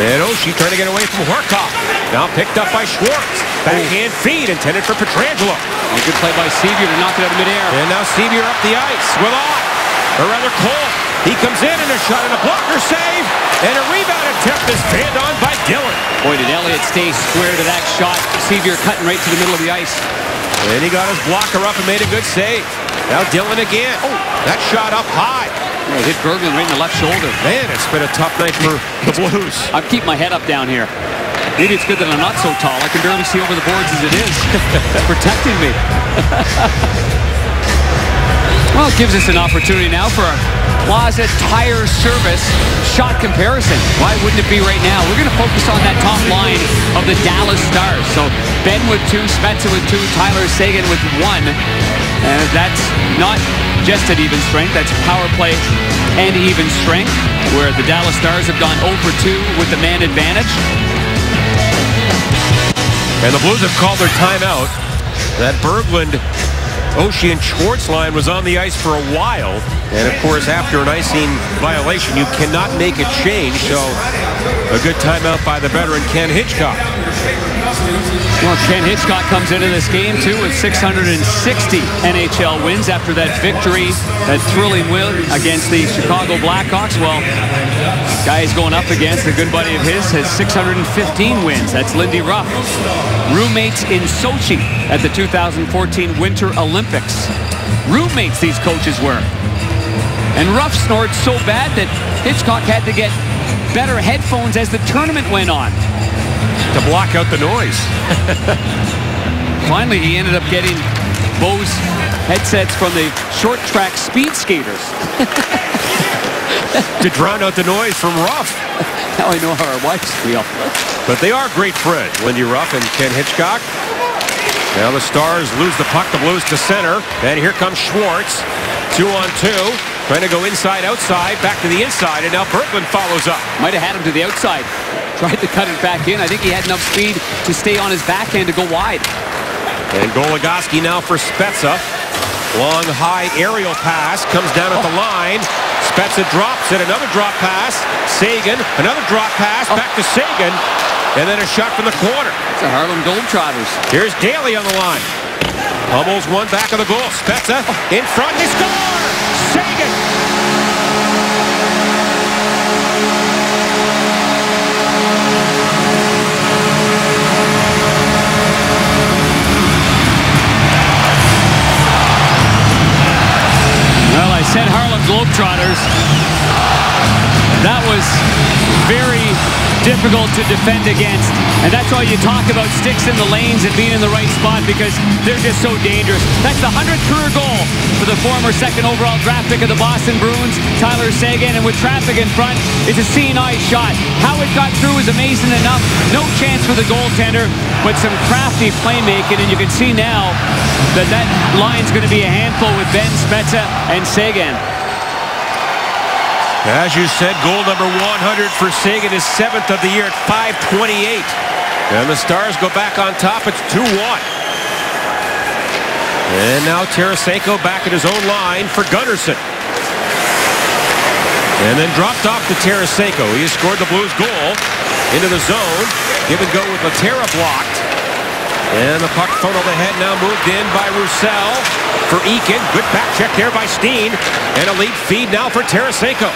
S4: And Oshie trying to get away from Horcoff. Now picked up by Schwartz. Backhand feed intended for Pietrangelo.
S5: A good play by Sevier to knock it out of midair.
S4: And now Sevier up the ice with Ott. Or rather Cole. He comes in and a shot and a blocker save. And a rebound attempt is fanned on by Dillon.
S5: Boy, did Elliott stay square to that shot. Sevier cutting right to the middle of the ice.
S4: And he got his blocker up and made a good save. Now Dillon again. Oh, that shot up high.
S5: Yeah, hit Berglund right in the left shoulder.
S4: Man, it's been a tough night for the Blues.
S5: I'm keeping my head up down here. Maybe it's good that I'm not so tall. I can barely see over the boards as it is. It's protecting me. Well, it gives us an opportunity now for a Plaza Tire Service shot comparison. Why wouldn't it be right now? We're going to focus on that top line of the Dallas Stars. So Ben with 2, Spezza with 2, Tyler Seguin with 1. That's not just at even strength. That's power play and even strength, where the Dallas Stars have gone 0 for 2 with the man advantage.
S4: And the Blues have called their timeout. That Berglund, Oshie, and Schwartz line was on the ice for a while. And, of course, after an icing violation, you cannot make a change. So a good timeout by the veteran Ken Hitchcock.
S5: Well, Ken Hitchcock comes into this game, too, with 660 NHL wins after that victory, that thrilling win against the Chicago Blackhawks. Well, guy he's going up against, a good buddy of his, has 615 wins. That's Lindy Ruff. Roommates in Sochi at the 2014 Winter Olympics. Roommates, these coaches were. And Ruff snored so bad that Hitchcock had to get better headphones as the tournament went on.
S4: To block out the noise.
S5: Finally, he ended up getting Bose headsets from the short track speed skaters.
S4: To drown out the noise from Ruff.
S5: Now I know how our wives feel.
S4: But they are great friends, Lindy Ruff and Ken Hitchcock. Now the Stars lose the puck, the Blues to center. And here comes Schwartz. 2-on-2. Trying to go inside, outside, back to the inside, and now Berglund follows up.
S5: Might have had him to the outside. Tried to cut it back in. I think he had enough speed to stay on his backhand to go wide.
S4: And Goligoski now for Spezza. Long, high aerial pass. Comes down at the line. Spezza drops it. Another drop pass. Sagan. Another drop pass. Back to Sagan. And then a shot from the corner.
S5: It's the Harlem Globetrotters.
S4: Here's Daly on the line. Hummels one back of the goal. Spezza in front. They score! Sagan!
S5: Well, I said Harlem Globetrotters. That was very difficult to defend against. And that's why you talk about sticks in the lanes and being in the right spot, because they're just so dangerous. That's the 100th career goal for the former second overall draft pick of the Boston Bruins, Tyler Seguin. And with traffic in front, it's a seeing eye shot. How it got through is amazing enough. No chance for the goaltender, but some crafty playmaking. And you can see now that that line's going to be a handful with Ben Spezza and Seguin.
S4: As you said, goal number 100 for Sagan, is 7th of the year at 5:28. And the Stars go back on top. It's 2-1. And now Tarasenko back at his own line for Gunnarsson. And then dropped off to Tarasenko. He has scored the Blues goal into the zone. Give and go with Laterra blocked. And the puck funneled ahead, now moved in by Roussel for Eakin. Good back check there by Steen. And a lead feed now for Tarasenko.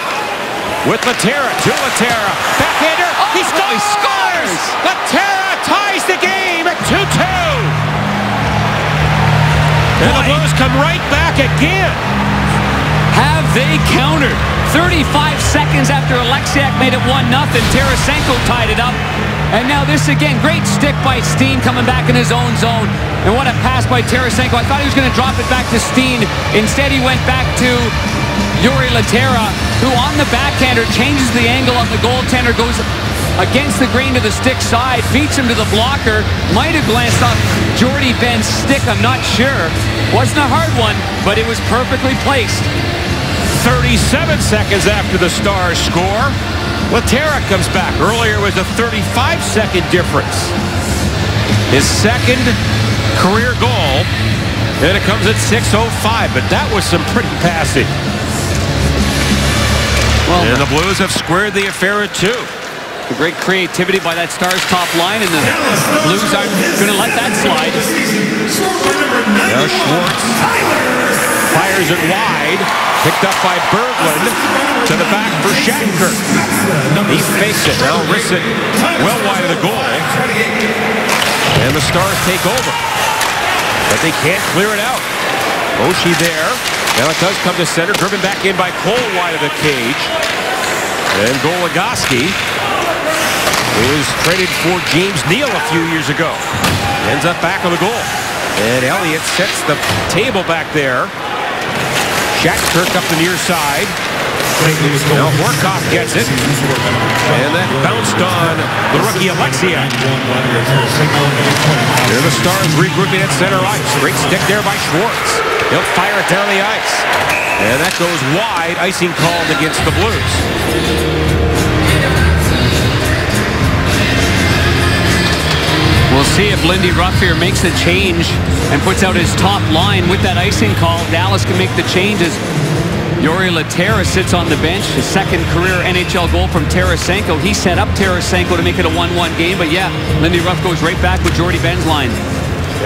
S4: With Laterra, to Laterra. Backhander, he scores! Laterra ties the game at 2-2. And the Blues come right back again.
S5: Have they countered? 35 seconds after Alexiak made it 1-0, Tarasenko tied it up. And now this again, great stick by Steen coming back in his own zone. And what a pass by Tarasenko. I thought he was going to drop it back to Steen. Instead, he went back to Jori Laterra, who on the backhander changes the angle on the goaltender, goes against the grain to the stick side, feeds him to the blocker. Might have glanced off Jordy Benn's stick, I'm not sure. Wasn't a hard one, but it was perfectly placed.
S4: 37 seconds after the Stars score, Laterra comes back. Earlier was a 35-second difference. His second career goal, and it comes at 6:05, but that was some pretty passing. Well, and the Blues have squared the affair at 2.
S5: The great creativity by that Stars top line, and the Blues aren't going to let that slide.
S4: Now Schwartz fires it wide, picked up by Berglund, to the back for Shattenkirk. He fakes it, now risks it well wide of the goal. And the Stars take over, but they can't clear it out. Oshie there. Now it does come to center, driven back in by Cole wide of the cage. And Goligoski, who was traded for James Neal a few years ago, ends up back on the goal. And Elliott sets the table back there. Shattenkirk up the near side. Now Horkoff gets it. And that bounced on the rookie Alexiak. Here the Stars regrouping at center ice. Great stick there by Schwartz. He'll fire it down the ice. And that goes wide. Icing called against the Blues.
S5: We'll see if Lindy Ruff here makes the change and puts out his top line with that icing call. Dallas can make the changes. Yuri Laterra sits on the bench. His second career NHL goal from Tarasenko. He set up Tarasenko to make it a 1-1 game. But yeah, Lindy Ruff goes right back with Jordy Benn's line.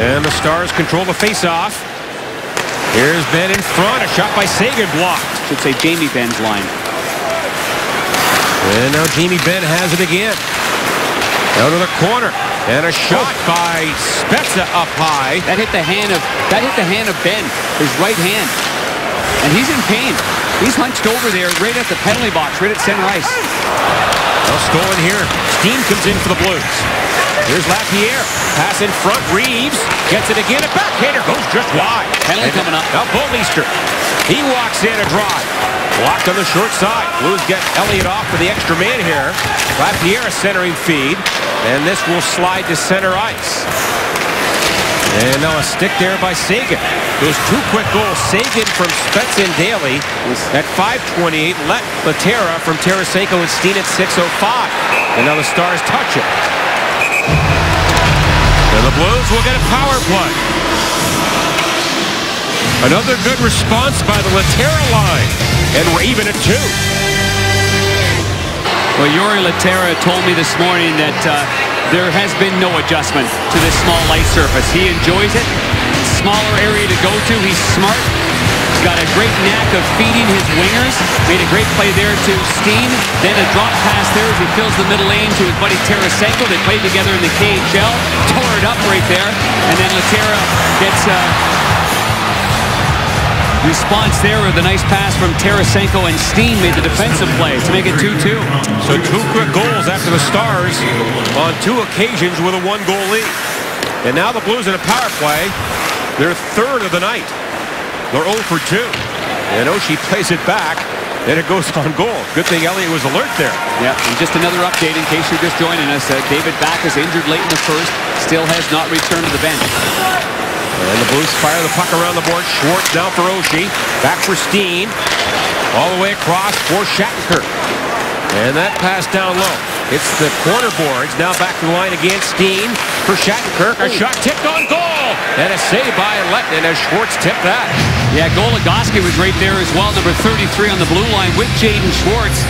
S4: And the Stars control the faceoff. Here's Benn in front. A shot by Seguin blocked.
S5: Should say Jamie Benn's line.
S4: And now Jamie Benn has it again. Out of the corner. And a shot by Spezza up high.
S5: That hit the hand of Benn, his right hand. And he's in pain. He's hunched over there right at the penalty box, right at center ice.
S4: Well, stolen here. Steen comes in for the Blues. Here's Lapierre. Pass in front. Reeves gets it again. A backhander goes just wide.
S5: Penalty coming up.
S4: Now Bolmeister. He walks in a drive. Blocked on the short side. Blues get Elliott off for the extra man here. Lapierre centering feed. And this will slide to center ice. And now a stick there by Seguin. Those two quick goals. Seguin from Spezza and Daly at 5:28. Laterra from Tarasenko and Steen at 6:05. And now the Stars touch it. And the Blues will get a power play. Another good response by the Laterra line. And we're even at 2.
S5: Well, Yuri Laterra told me this morning that there has been no adjustment to this small ice surface. He enjoys it. Smaller area to go to. He's smart. He's got a great knack of feeding his wingers. Made a great play there to Steen. Then a drop pass there as he fills the middle lane to his buddy Tarasenko. They played together in the KHL. Tore it up right there. And then Laterra gets response there with a nice pass from Tarasenko, and Steen made the defensive play to make it 2-2.
S4: So 2 quick goals after the Stars on 2 occasions with a 1-goal lead. And now the Blues in a power play. Their third of the night. They're 0 for 2. And Oshie plays it back, and it goes on goal. Good thing Elliott was alert there.
S5: Yeah, and just another update in case you're just joining us. David Backes injured late in the first. Still has not returned to the bench.
S4: And the Blues fire the puck around the board. Schwartz down for Oshie. Back for Steen. All the way across for Shattenkirk. And that pass down low. It's the corner boards. Now back to the line again. Steen for Shattenkirk. A shot tipped on goal. And a save by Letton as Schwartz tipped that.
S5: Yeah, Goligoski was right there as well. Number 33 on the blue line with Jaden Schwartz.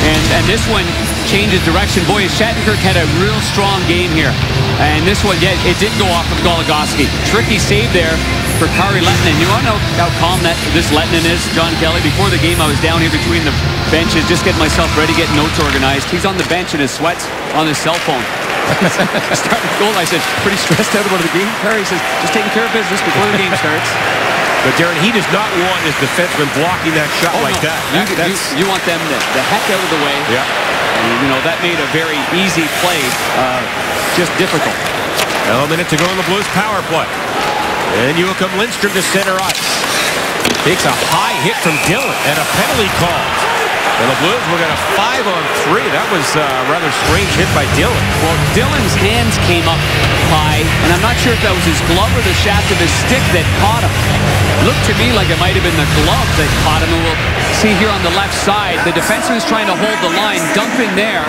S5: And this one changes direction. Boy, Shattenkirk had a real strong game here. And this one, yeah, it did go off of Goligoski. Tricky save there for Kari Lehtinen. You want to know how calm this Lehtinen is, John Kelly? Before the game, I was down here between the benches, just getting myself ready, getting notes organized. He's on the bench in his sweats on his cell phone. Starting goal, I said, pretty stressed out about the game. Kari says, just taking care of business before the game starts.
S4: But Darren, he does not want his defenseman blocking that shot like that.
S5: You want them the heck out of the way.
S4: Yeah.
S5: And, you know, that made a very easy play just difficult.
S4: Now a minute to go in the Blues power play. And Joakim Lindstrom to center ice. Takes a high hit from Dillon and a penalty call. And the Blues will get a 5-on-3. That was a rather strange hit by Dillon.
S5: Well, Dillon's hands came up high, and I'm not sure if that was his glove or the shaft of his stick that caught him. Looked to me like it might have been the glove that caught him, and we'll see here on the left side. The defenseman's trying to hold the line. Dump in there.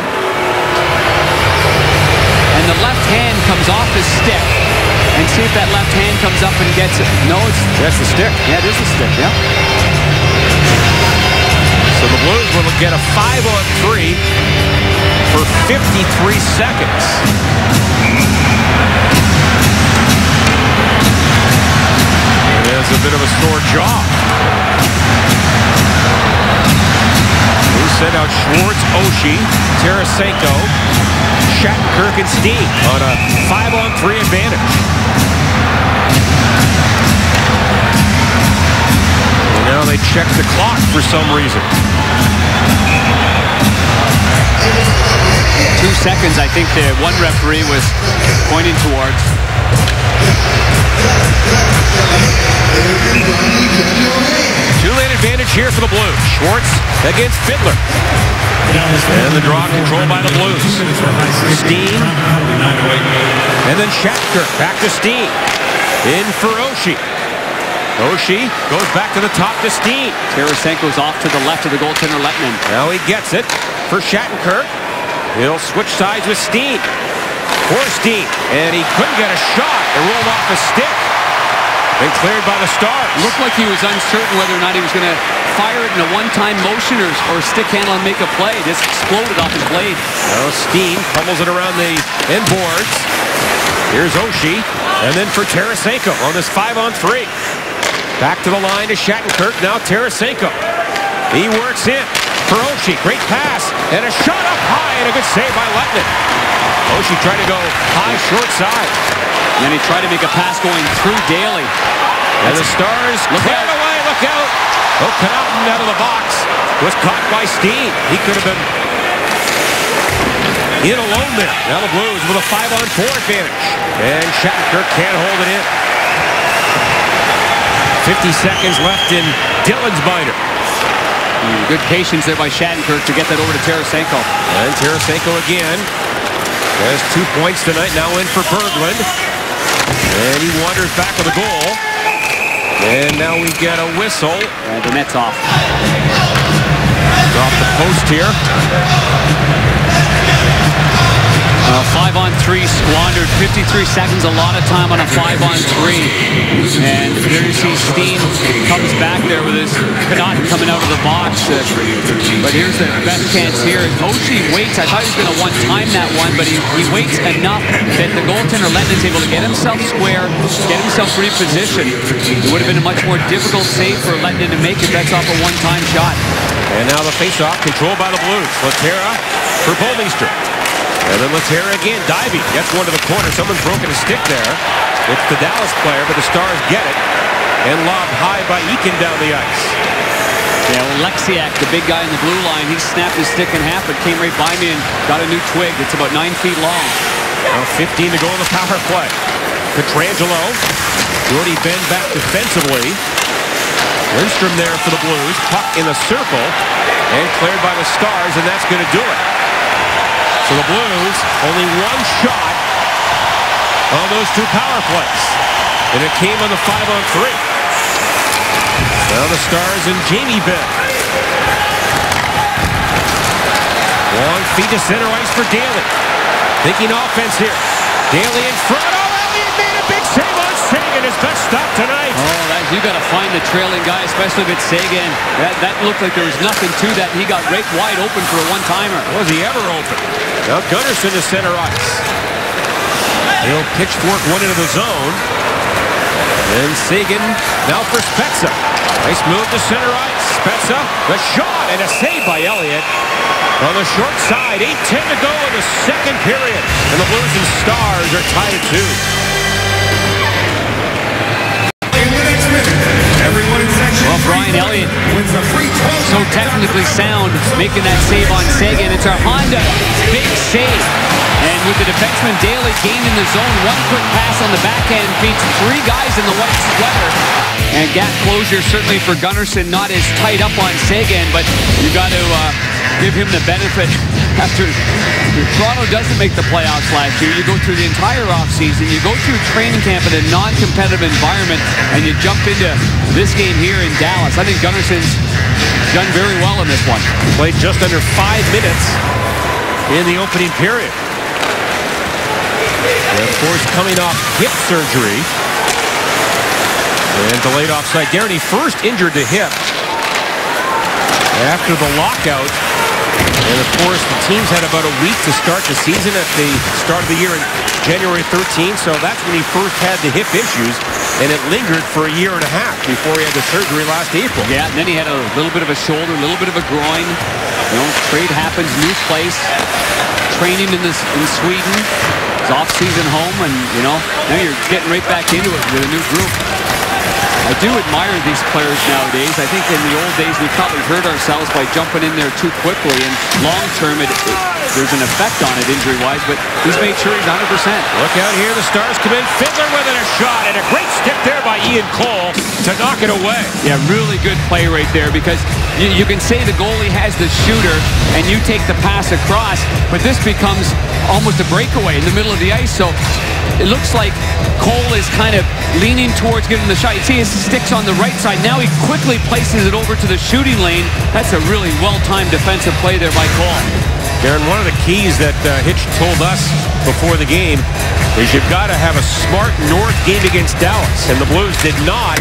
S5: And the left hand comes off the stick. And see if that left hand comes up and gets it. No,
S4: that's the stick.
S5: Yeah, it is the stick, yeah.
S4: So the Blues will get a 5-on-3 for 53 seconds. And there's a bit of a sore jaw. Blues send out Schwartz, Oshie, Tarasenko, Shattenkirk, and Steen on a 5-on-3 advantage. Now they check the clock for some reason.
S5: 2 seconds, I think the one referee was pointing towards.
S4: Two-lane advantage here for the Blues. Schwartz against Fiddler. And the draw controlled by the Blues. Steen. And then Shattenkirk back to Steen. In for Oshie. Oshie goes back to the top to Steen.
S5: Tarasenko's off to the left of the goaltender Lehtinen.
S4: Now he gets it for Shattenkirk. He'll switch sides with Steen. Steen, and he couldn't get a shot. It rolled off his stick. Been cleared by the Stars.
S5: Looked like he was uncertain whether or not he was going to fire it in a one-time motion or stick handle and make a play. It just exploded off his blade.
S4: Now Steen pummels it around the end boards. Here's Oshie, and then for Tarasenko on this 5-on-3. Back to the line to Shattenkirk. Now Tarasenko. He works in for Oshie. Great pass, and a shot up high, and a good save by Lettinen. Oshie tried to go high, short side.
S5: And then he tried to make a pass going through Daly.
S4: And the Stars cleared away, look out. Oh, Connaughton out of the box. Was caught by Steen. He could have been in alone there. Now the Blues with a 5-on-4 advantage. And Shattenkirk can't hold it in. 50 seconds left in Dylan's binder.
S5: Good patience there by Shattenkirk to get that over to Tarasenko.
S4: And Tarasenko again. Has 2 points tonight, now in for Berglund. And he wanders back of the goal. And now we get a whistle.
S5: And the net's off.
S4: Off the post here.
S5: 5-on-3 squandered. 53 seconds, a lot of time on a 5-on-3. And here you see Steen comes back there with his Connaughton coming out of the box. But here's the best chance here. Oshie waits. I thought he was going to one-time that one, but he waits enough that the goaltender Lettinen's able to get himself square, get himself repositioned. It would have been a much more difficult save for Lettinen to make if that's off a one-time shot.
S4: And now the face-off controlled by the Blues. Laterra for Bouwmeester. And then Laterra again, diving. Gets one to the corner. Someone's broken a stick there. It's the Dallas player, but the Stars get it. And lobbed high by Eakin down the ice.
S5: Yeah, well, Lexiak, the big guy in the blue line, he snapped his stick in half, but came right by me and got a new twig. It's about 9 feet long.
S4: Now 15 to go in the power play. Pietrangelo. Jordy Benn back defensively. Lindstrom there for the Blues. Puck in the circle. And cleared by the Stars, and that's going to do it. So the Blues, only one shot on those 2 power plays. And it came on the 5-on-3. Now the Stars and Jamie Benn. Long feed to center ice for Daly. Thinking offense here. Daly in front. Oh, Elliott made a big save on Seguin. His best stop tonight.
S5: Oh, you got to find the trailing guy, especially if it's Seguin. That looked like there was nothing to that. He got right wide open for a one-timer.
S4: Was he ever open? Now Gunnarsson to center ice. He'll pitchfork one into the zone. And Seguin now for Spezza. Nice move to center ice. Spezza, the shot, and a save by Elliott. On the short side, 8:10 to go in the second period. And the Blues and Stars are tied at 2.
S5: Well, Brian Elliott, so technically sound, making that save on Seguin. It's our Honda big save. And with the defenseman Daly gaining the zone, one quick pass on the backhand beats 3 guys in the white sweater. And gap closure certainly for Gunnarsson, not as tight up on Seguin, but you got to give him the benefit. After Toronto doesn't make the playoffs last year, you go through the entire offseason, you go through training camp in a non-competitive environment, and you jump into this game here in Dallas. I think Gunnarsson's done very well in this one.
S4: Played just under 5 minutes in the opening period. And of course, coming off hip surgery. And delayed offside. Garrity first injured the hip after the lockout. And of course, the teams had about a week to start the season at the start of the year in January 13th. So that's when he first had the hip issues. And it lingered for a year and a half before he had the surgery last April.
S5: Yeah, and then he had a little bit of a shoulder, a little bit of a groin. You know, trade happens, new place, training in Sweden. It's off-season home, and, you know, now you're getting right back into it with a new group. I do admire these players nowadays. I think in the old days we probably hurt ourselves by jumping in there too quickly, and long-term there's an effect on it injury-wise, but he's made sure he's 100%.
S4: Look out here, the Stars come in. Fiddler with it, a shot, and a great stick there by Ian Cole to knock it away.
S5: Yeah, really good play right there, because you can say the goalie has the shooter, and you take the pass across, but this becomes almost a breakaway in the middle of the ice, so it looks like Cole is kind of leaning towards getting the shot. You see his stick's on the right side. Now he quickly places it over to the shooting lane. That's a really well-timed defensive play there by Cole.
S4: Darren, one of the keys that Hitch told us before the game is you've got to have a smart North game against Dallas, and the Blues did not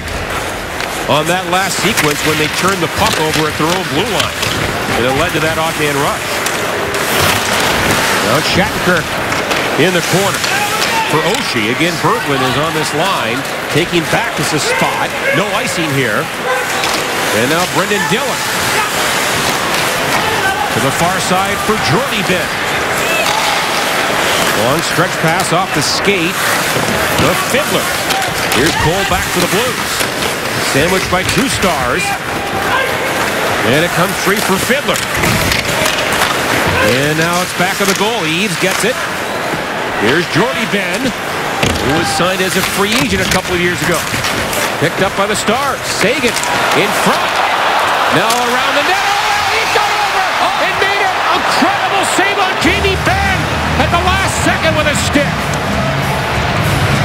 S4: on that last sequence when they turned the puck over at their own blue line, and it led to that odd man rush. Now Shattenkirk in the corner for Oshie. Again, Berglund is on this line, taking back his spot. No icing here. And now Brendan Dillon to the far side for Jordy Ben. Long stretch pass off the skate to Fiddler. Here's Cole back to the Blues. Sandwiched by two Stars. And it comes free for Fiddler. And now it's back of the goal. Eaves gets it. Here's Jordy Ben, who was signed as a free agent a couple of years ago. Picked up by the Stars. Sagan in front. Now around the net. Oh, he got over and made it. Incredible save on Jamie Benn at the last second with a stick.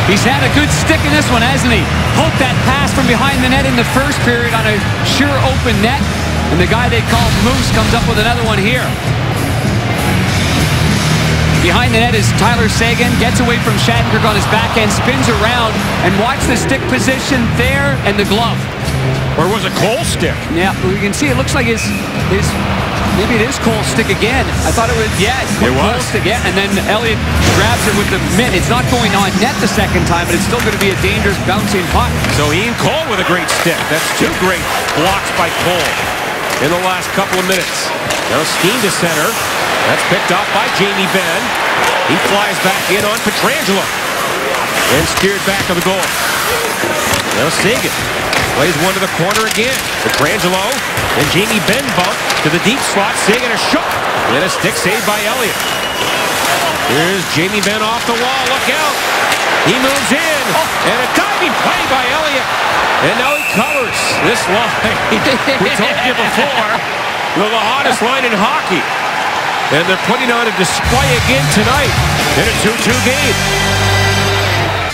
S5: He's had a good stick in this one, hasn't he? Hope that pass from behind the net in the first period on a sure open net. And the guy they call Moose comes up with another one here. Behind the net is Tyler Seguin, gets away from Shattenkirk on his backhand, spins around, and watch the stick position there and the glove.
S4: Or was it Cole's stick?
S5: Yeah, we can see it looks like his maybe it is Cole's stick again. I thought it was, yeah, it's Cole's stick, yeah. And then Elliott grabs it with the mitt. It's not going on net the second time, but it's still going to be a dangerous bouncing puck.
S4: So Ian Cole with a great stick. That's two great blocks by Cole in the last couple of minutes. Now Steen to center. That's picked off by Jamie Benn. He flies back in on Pietrangelo. And steered back to the goal. Now Sagan plays one to the corner again. Pietrangelo and Jamie Benn bump to the deep slot. Sagan a shot. And a stick saved by Elliott. Here's Jamie Benn off the wall. Look out. He moves in. And a diving play by Elliott. And now he covers this line. We told you before, the hottest line in hockey. And they're putting on a display again tonight in a 2-2 game.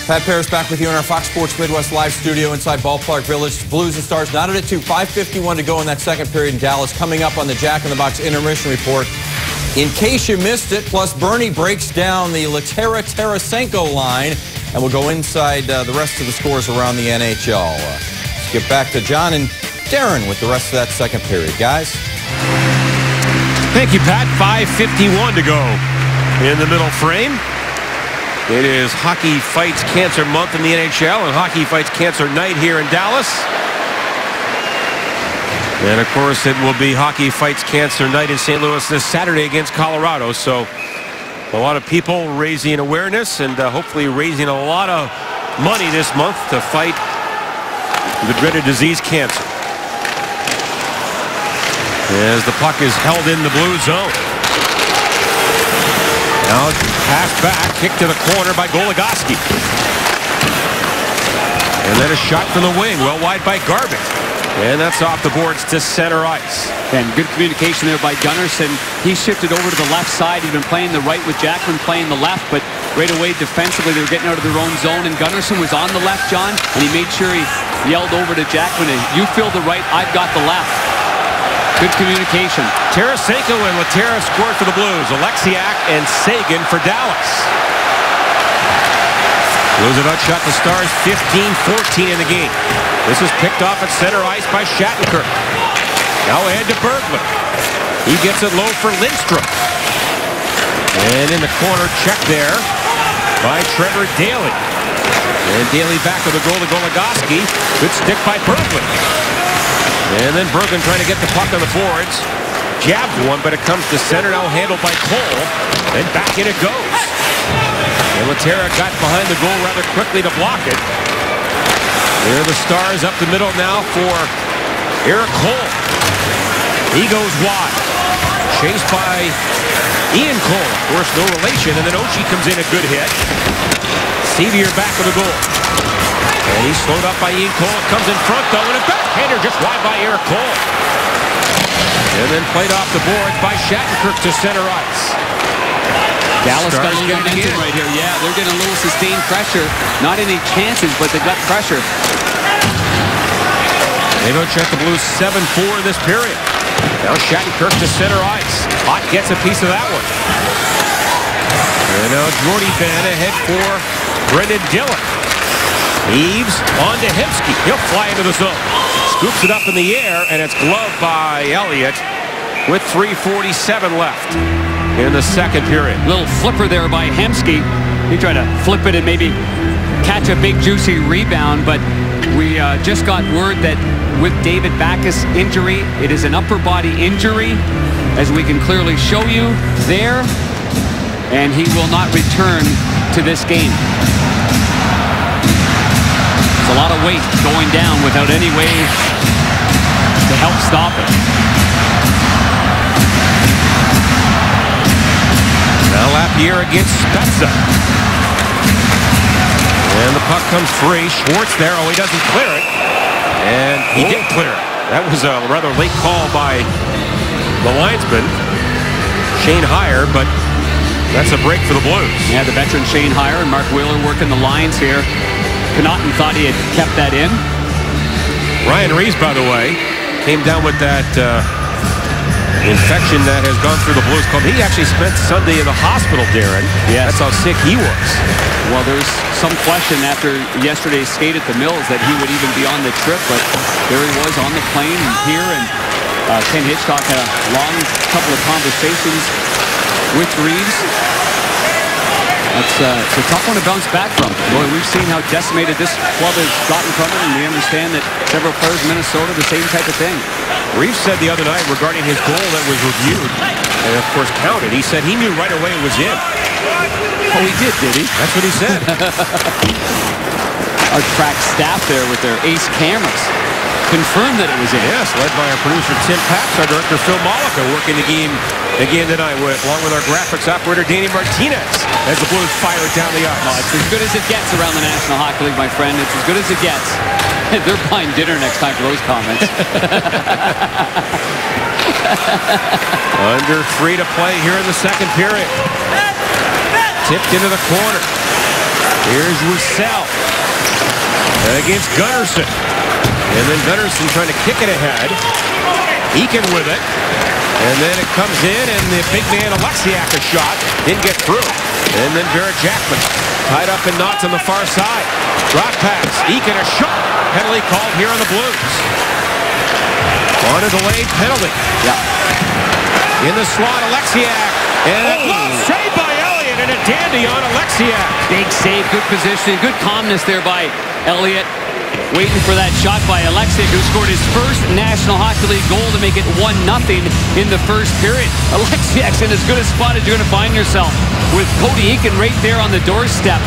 S1: Pat Paris back with you in our Fox Sports Midwest live studio inside Ballpark Village. Blues and Stars knotted at 2. 5:51 to go in that second period in Dallas. Coming up on the Jack in the Box intermission report. In case you missed it, plus Bernie breaks down the Lehtera Tarasenko line. And we'll go inside the rest of the scores around the NHL. Let's get back to John and Darren with the rest of that second period. Guys.
S4: Thank you, Pat. 5:51 to go in the middle frame. It is Hockey Fights Cancer Month in the NHL and Hockey Fights Cancer Night here in Dallas. And, of course, it will be Hockey Fights Cancer Night in St. Louis this Saturday against Colorado. So a lot of people raising awareness and hopefully raising a lot of money this month to fight the dreaded disease cancer. As the puck is held in the blue zone. Now pass back, kick to the corner by Goligoski. And then a shot from the wing, well wide by Garvin. And that's off the boards to center ice.
S5: And good communication there by Gunnarsson. He shifted over to the left side. He's been playing the right with Jackman playing the left, but right away defensively they were getting out of their own zone, and Gunnarsson was on the left, John, and he made sure he yelled over to Jackman, you fill the right, I've got the left. Good communication.
S4: Tarasenko and Lehtera scored for the Blues. Alexiak and Sagan for Dallas. Roosevelt shot the Stars 15-14 in the game. This is picked off at center ice by Shattenkirk. Now ahead to Berglund. He gets it low for Lindstrom. And in the corner, check there by Trevor Daley. And Daley back to the goal to Goligoski. Good stick by Berglund. And then Berglund trying to get the puck on the boards. Jabbed one, but it comes to center, now handled by Cole. And back in it goes. And Lehtera got behind the goal rather quickly to block it. There are the Stars up the middle now for Eric Cole. He goes wide. Chased by Ian Cole. Of course, no relation. And then Oshie comes in, a good hit. Sevier back of the goal. And he's slowed up by Ian Cole. Comes in front, though, and a backhander just wide by Eric Cole. And then played off the boards by Shattenkirk to center ice.
S5: Dallas got a little momentum right here. Yeah, they're getting a little sustained pressure. Not any chances, but they got pressure.
S4: They've outshot the Blues 7-4 in this period. Now Shattenkirk to center ice. Hott gets a piece of that one. And now Jordy Benn ahead for Brendan Dillon. Eaves on to Hemsky. He'll fly into the zone. Scoops it up in the air, and it's gloved by Elliott with 3:47 left in the second period.
S5: Little flipper there by Hemsky. He tried to flip it and maybe catch a big juicy rebound, but we just got word that with David Backes' injury, it is an upper body injury, as we can clearly show you there, and he will not return to this game. It's a lot of weight going down without any way to help stop it.
S4: Now Lapierre against Spezza. And the puck comes free. Schwartz there. Oh, he doesn't clear it. And he did clear it. That was a rather late call by the linesman, Shane Heyer, but that's a break for the Blues.
S5: Yeah, the veteran Shane Heyer and Mark Wheeler working the lines here. Connaughton thought he had kept that in.
S4: Ryan Reeves, by the way, came down with that infection that has gone through the Blues club. He actually spent Sunday in the hospital, Darren.
S5: Yes.
S4: That's how sick he was.
S5: Well, there's some question after yesterday's skate at the Mills that he would even be on the trip, but there he was on the plane here, and Ken Hitchcock had a long couple of conversations with Reeves. It's a tough one to bounce back from. Boy, we've seen how decimated this club has gotten from it, and we understand that several players in Minnesota, the same type of thing.
S4: Reeves said the other night regarding his goal that was reviewed and, of course, counted, he said he knew right away it was in.
S5: Oh, he did he?
S4: That's what he said.
S5: Our track staff there with their ace cameras confirmed that it was in.
S4: Yes, led by our producer Tim Pax, our director Phil Mollica, working the game again tonight, along with our graphics operator Danny Martinez, as the Blues fire it down the ice.
S5: Oh, it's as good as it gets around the National Hockey League, my friend. It's as good as it gets. They're buying dinner next time for those comments.
S4: Under 3 to play here in the second period. Tipped into the corner. Here's Roussel against Gunnarsson. And then Gunnarsson trying to kick it ahead. Eakin with it. And then it comes in, and the big man Alexiak a shot. Didn't get through. And then Barrett Jackman tied up in knots on the far side. Drop pass. Eakin a shot. Penalty called here on the Blues. On a delayed penalty.
S5: Yeah.
S4: In the slot, Alexiak. And a glove save by Elliott, and a dandy on Alexiak.
S5: Big save, good position, good calmness there by Elliott. Waiting for that shot by Alexiak, who scored his first National Hockey League goal to make it 1-0 in the first period. Alexiak's in as good a spot as you're going to find yourself, with Cody Eakin right there on the doorstep,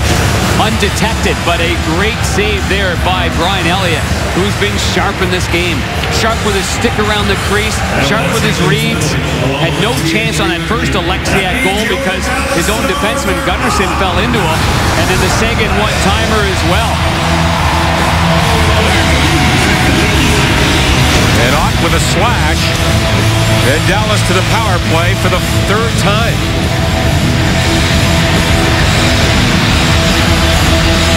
S5: undetected, but a great save there by Brian Elliott, who's been sharp in this game. Sharp with his stick around the crease, sharp with his reads. Had no chance on that first Alexiak goal because his own defenseman Gunnarsson fell into him, and then the Seguin one-timer as well.
S4: And Ott with a slash. And Dallas to the power play for the third time.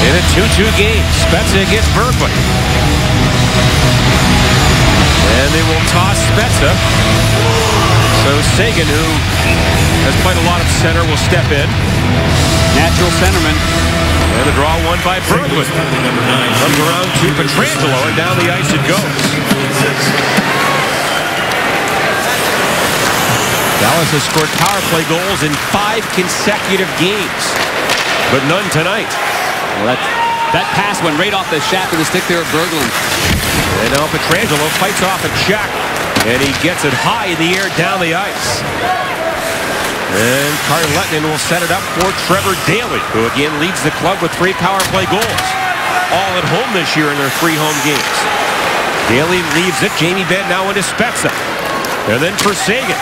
S4: In a 2-2 game, Spezza against Berglund. And they will toss Spezza. So Seguin, who has played a lot of center, will step in.
S5: Natural centerman.
S4: And the draw won by Berglund. Comes around to Pietrangelo, and down the ice it goes. Dallas has scored power play goals in 5 consecutive games, but none tonight.
S5: Well, that pass went right off the shaft of the stick there at Berglund.
S4: And now Pietrangelo fights off a check, and he gets it high in the air down the ice. And Karl Lettinen will set it up for Trevor Daley, who again leads the club with 3 power play goals. All at home this year in their 3 home games. Daley leaves it. Jamie Benn now into Spezza. And then for Seguin.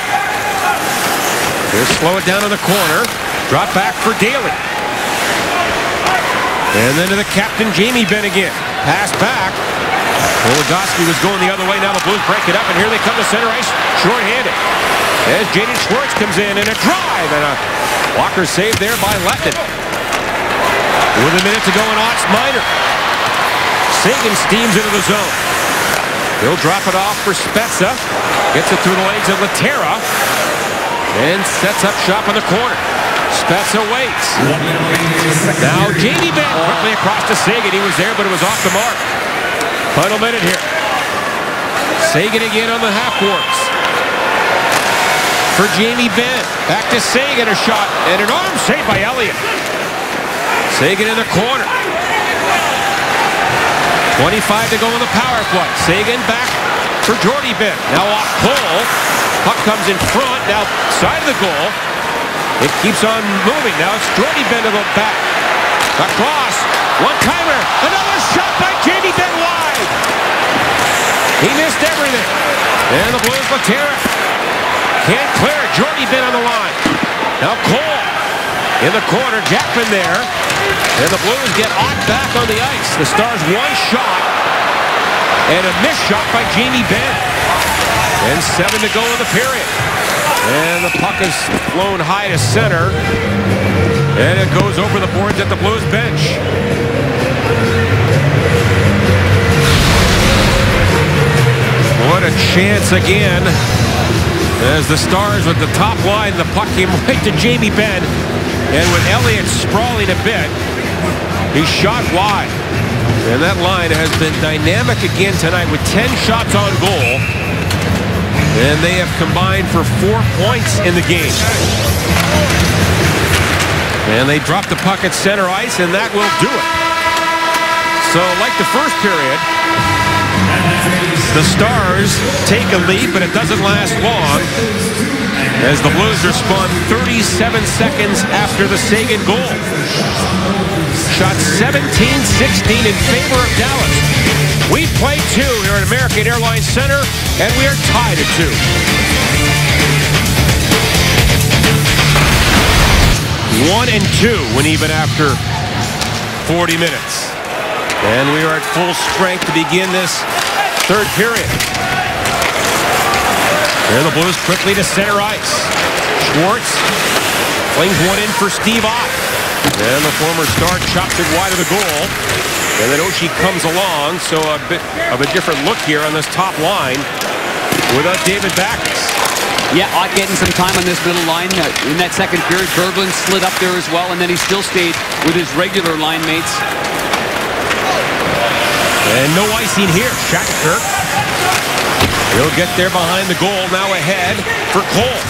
S4: He'll slow it down in the corner. Drop back for Daley. And then to the captain, Jamie Benn again. Pass back. Goligoski was going the other way. Now the Blues break it up, and here they come to center ice. Short-handed. As Jaden Schwartz comes in, and a drive, and a blocker save there by Lettinen. With a minute to go in Ott's minor. Seguin steams into the zone. He'll drop it off for Spezza. Gets it through the legs of Laterra. and sets up shop in the corner. Spezza waits. Now Jamie Benn quickly across to Seguin. He was there, but it was off the mark. Final minute here. Seguin again on the half courts. For Jamie Benn. Back to Seguin, a shot, and an arm save by Elliott. Seguin in the corner. 25 to go in the power play. Seguin back for Jordie Benn. Now off Cole. Puck comes in front. Now side of the goal. It keeps on moving. Now it's Jordie Benn to go back. Across. One-timer. Another shot by Jamie Benn wide. He missed everything. And the Blues, Laterra can't clear it. Jordie Benn on the line. Now Cole in the corner. Jackman there. And the Blues get Ott back on the ice. The Stars one shot. And a missed shot by Jamie Benn. And 7 to go in the period. And the puck is flown high to center. And it goes over the boards at the Blues bench. What a chance again. As the Stars with the top line, the puck came right to Jamie Benn. And with Elliott sprawling a bit, he shot wide. And that line has been dynamic again tonight with 10 shots on goal. And they have combined for 4 points in the game. And they drop the puck at center ice, and that will do it. So, like the first period, the Stars take a lead, but it doesn't last long, as the Blues respond 37 seconds after the Seguin goal. Shot 17-16 in favor of Dallas. We play 2 here at American Airlines Center, and we are tied at 2. 1-2 when even after 40 minutes. And we are at full strength to begin this third period. There the Blues quickly to center ice. Schwartz flings one in for Steve Ott. And the former Star chops it wide of the goal. And then Oshie comes along, so a bit of a different look here on this top line without David Backes.
S5: Yeah, Ott getting some time on this middle line. In that second period, Berglund slid up there as well, and then he still stayed with his regular line mates.
S4: And no icing here. Shattenkirk. He'll get there behind the goal, now ahead for Cole.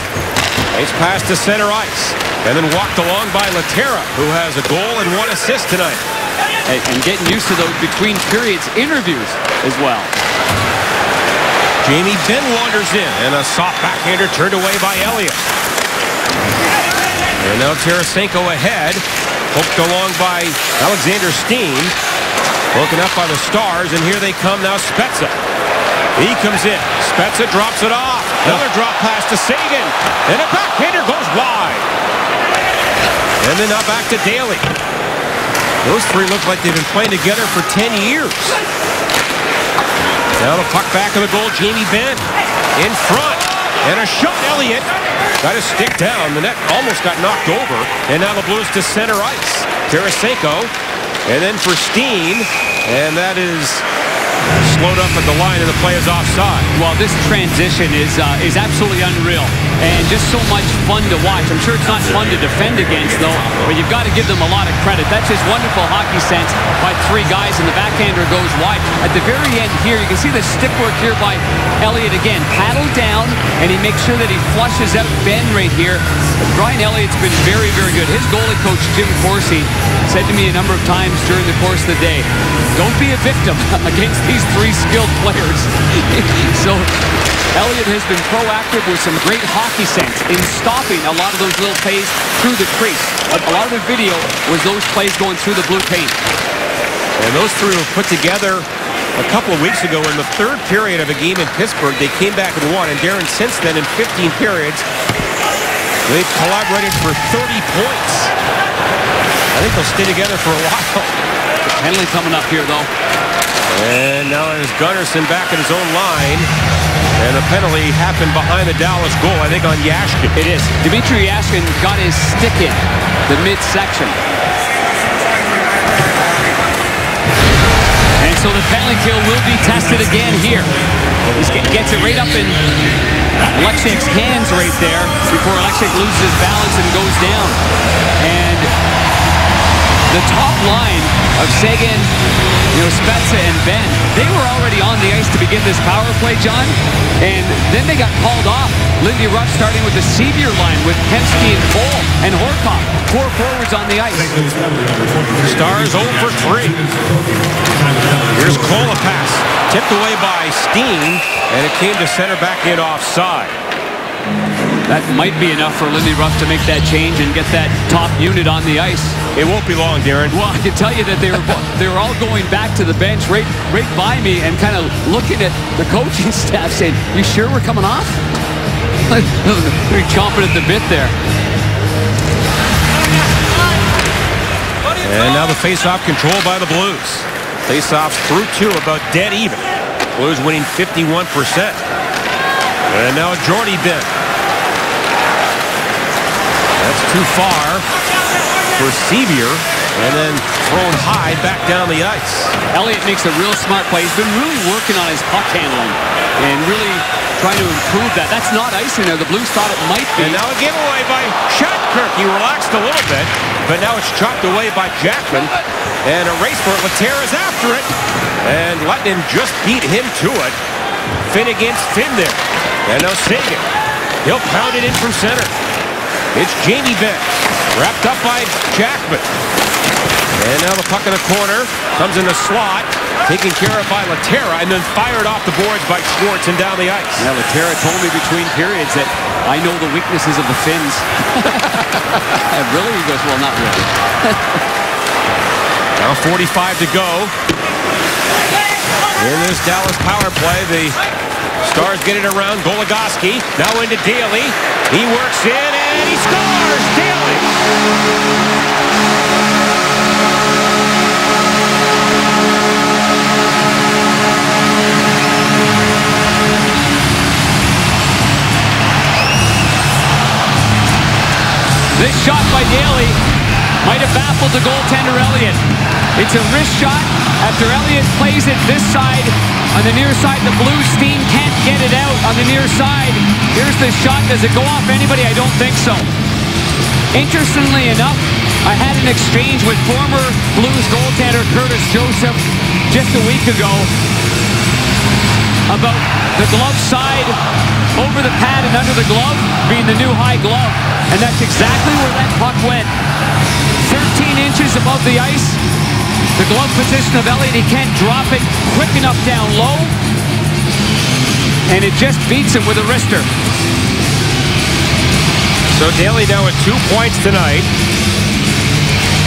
S4: Nice pass to center ice. And then walked along by Laterra, who has a goal and 1 assist tonight.
S5: And getting used to those between periods interviews as well.
S4: Jamie Benn wanders in, and a soft backhander turned away by Elliott. And now Tarasenko ahead, poked along by Alexander Steen. Broken up by the Stars, and here they come now, Spezza. He comes in. Spezza drops it off. Another drop pass to Seguin. And a backhander goes wide. And then now back to Daly. Those three look like they've been playing together for 10 years. Now the puck back of the goal, Jamie Benn in front. And a shot, Elliott. Got his stick down. The net almost got knocked over. And now the Blues to center ice. Tarasenko. And then for Steen. And that is slowed up at the line, and the play is offside.
S5: Well, this transition is absolutely unreal and just so much fun to watch. I'm sure it's not fun to defend against, though, but you've got to give them a lot of credit. That's just wonderful hockey sense by 3 guys, and the backhander goes wide. At the very end here, you can see the stick work here by Elliott again. Paddle down, and he makes sure that he flushes out Ben right here. Brian Elliott's been very, very good. His goalie coach, Jim Corsi, said to me a number of times during the course of the day, don't be a victim against these 3 skilled players. So Elliott has been proactive with some great hockey sense in stopping a lot of those little plays through the crease. A lot of the video was those plays going through the blue paint.
S4: And those 3 were put together a couple of weeks ago in the third period of a game in Pittsburgh. They came back and won. And Darren, since then, in 15 periods, they've collaborated for 30 points. I think they'll stay together for a while.
S5: The penalty coming up here, though.
S4: And now there's Gunnarsson back at his own line. And the penalty happened behind the Dallas goal, I think, on Yashkin.
S5: It is. Dmitry Yashkin got his stick in the midsection. And so the penalty kill will be tested again here. He gets it right up in Oleksiak's hands right there before Oleksiak loses his balance and goes down. And the top line of Seguin, Spezza and Benn, they were already on the ice to begin this power play, John. And then they got called off. Lindy Ruff starting with the senior line with Hemsky and Cole and Horcoff. 4 forwards on the ice.
S4: Stars 0 for 3. Here's Cole, a pass. Tipped away by Steen, and it came to center back in offside.
S5: That might be enough for Lindy Ruff to make that change and get that top unit on the ice.
S4: It won't be long, Darren.
S5: Well, I can tell you that they were all going back to the bench right by me and kind of looking at the coaching staff saying, "You sure we're coming off?" They're chomping at the bit there.
S4: And now the face-off controlled by the Blues. Face-offs through 2, about dead even. Blues winning 51%. And now Jordy Benn. That's too far for Sevier, and then thrown high back down the ice.
S5: Elliott makes a real smart play. He's been really working on his puck handling and really trying to improve that. That's not icing there. The Blues thought it might be.
S4: And now a giveaway by Shattenkirk. He relaxed a little bit, but now it's chopped away by Jackman. And a race for it. Laterra's after it. And Lettinen just beat him to it. Finn against Finn there. And now Seguin. He'll pound it in from center. It's Jamie Benn. Wrapped up by Jackman. And now the puck in the corner. Comes in the slot. Taken care of by Laterra. And then fired off the boards by Schwartz and down the ice.
S5: Now Laterra told me between periods that I know the weaknesses of the Finns. Really? He goes, well, not really.
S4: Now 45 to go. In this Dallas power play, the Stars get it around Goligoski. Now into Daly. He works in and he scores! Daly!
S5: This shot by Daly might have baffled the goaltender Elliott. It's a wrist shot after Elliott plays it this side. On the near side, the Blues team can't get it out on the near side. Here's the shot. Does it go off anybody? I don't think so. Interestingly enough, I had an exchange with former Blues goaltender Curtis Joseph just a week ago about the glove side over the pad and under the glove being the new high glove. And that's exactly where that puck went. 13 inches above the ice. The glove position of Elliott, he can't drop it quick enough down low. And it just beats him with a wrister.
S4: So Daly now with 2 points tonight.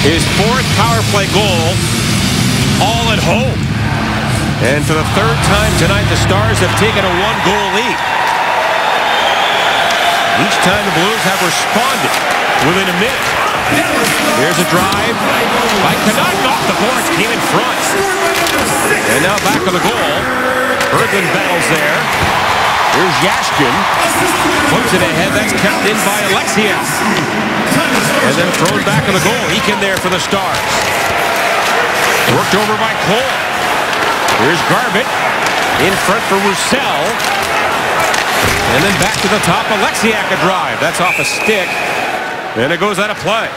S4: His 4th power play goal, all at home. And for the 3rd time tonight, the Stars have taken a 1-goal lead. Each time the Blues have responded within a minute. Here's a drive by Canuck off the boards, came in front. And now back of the goal. Berglund battles there. Here's Yashkin. Puts it ahead. That's kept in by Oleksiak. And then thrown back of the goal. Eakin there for the Stars. Worked over by Cole. Here's Garbutt. In front for Roussel. And then back to the top. Oleksiak a drive. That's off a stick. And it goes out of play.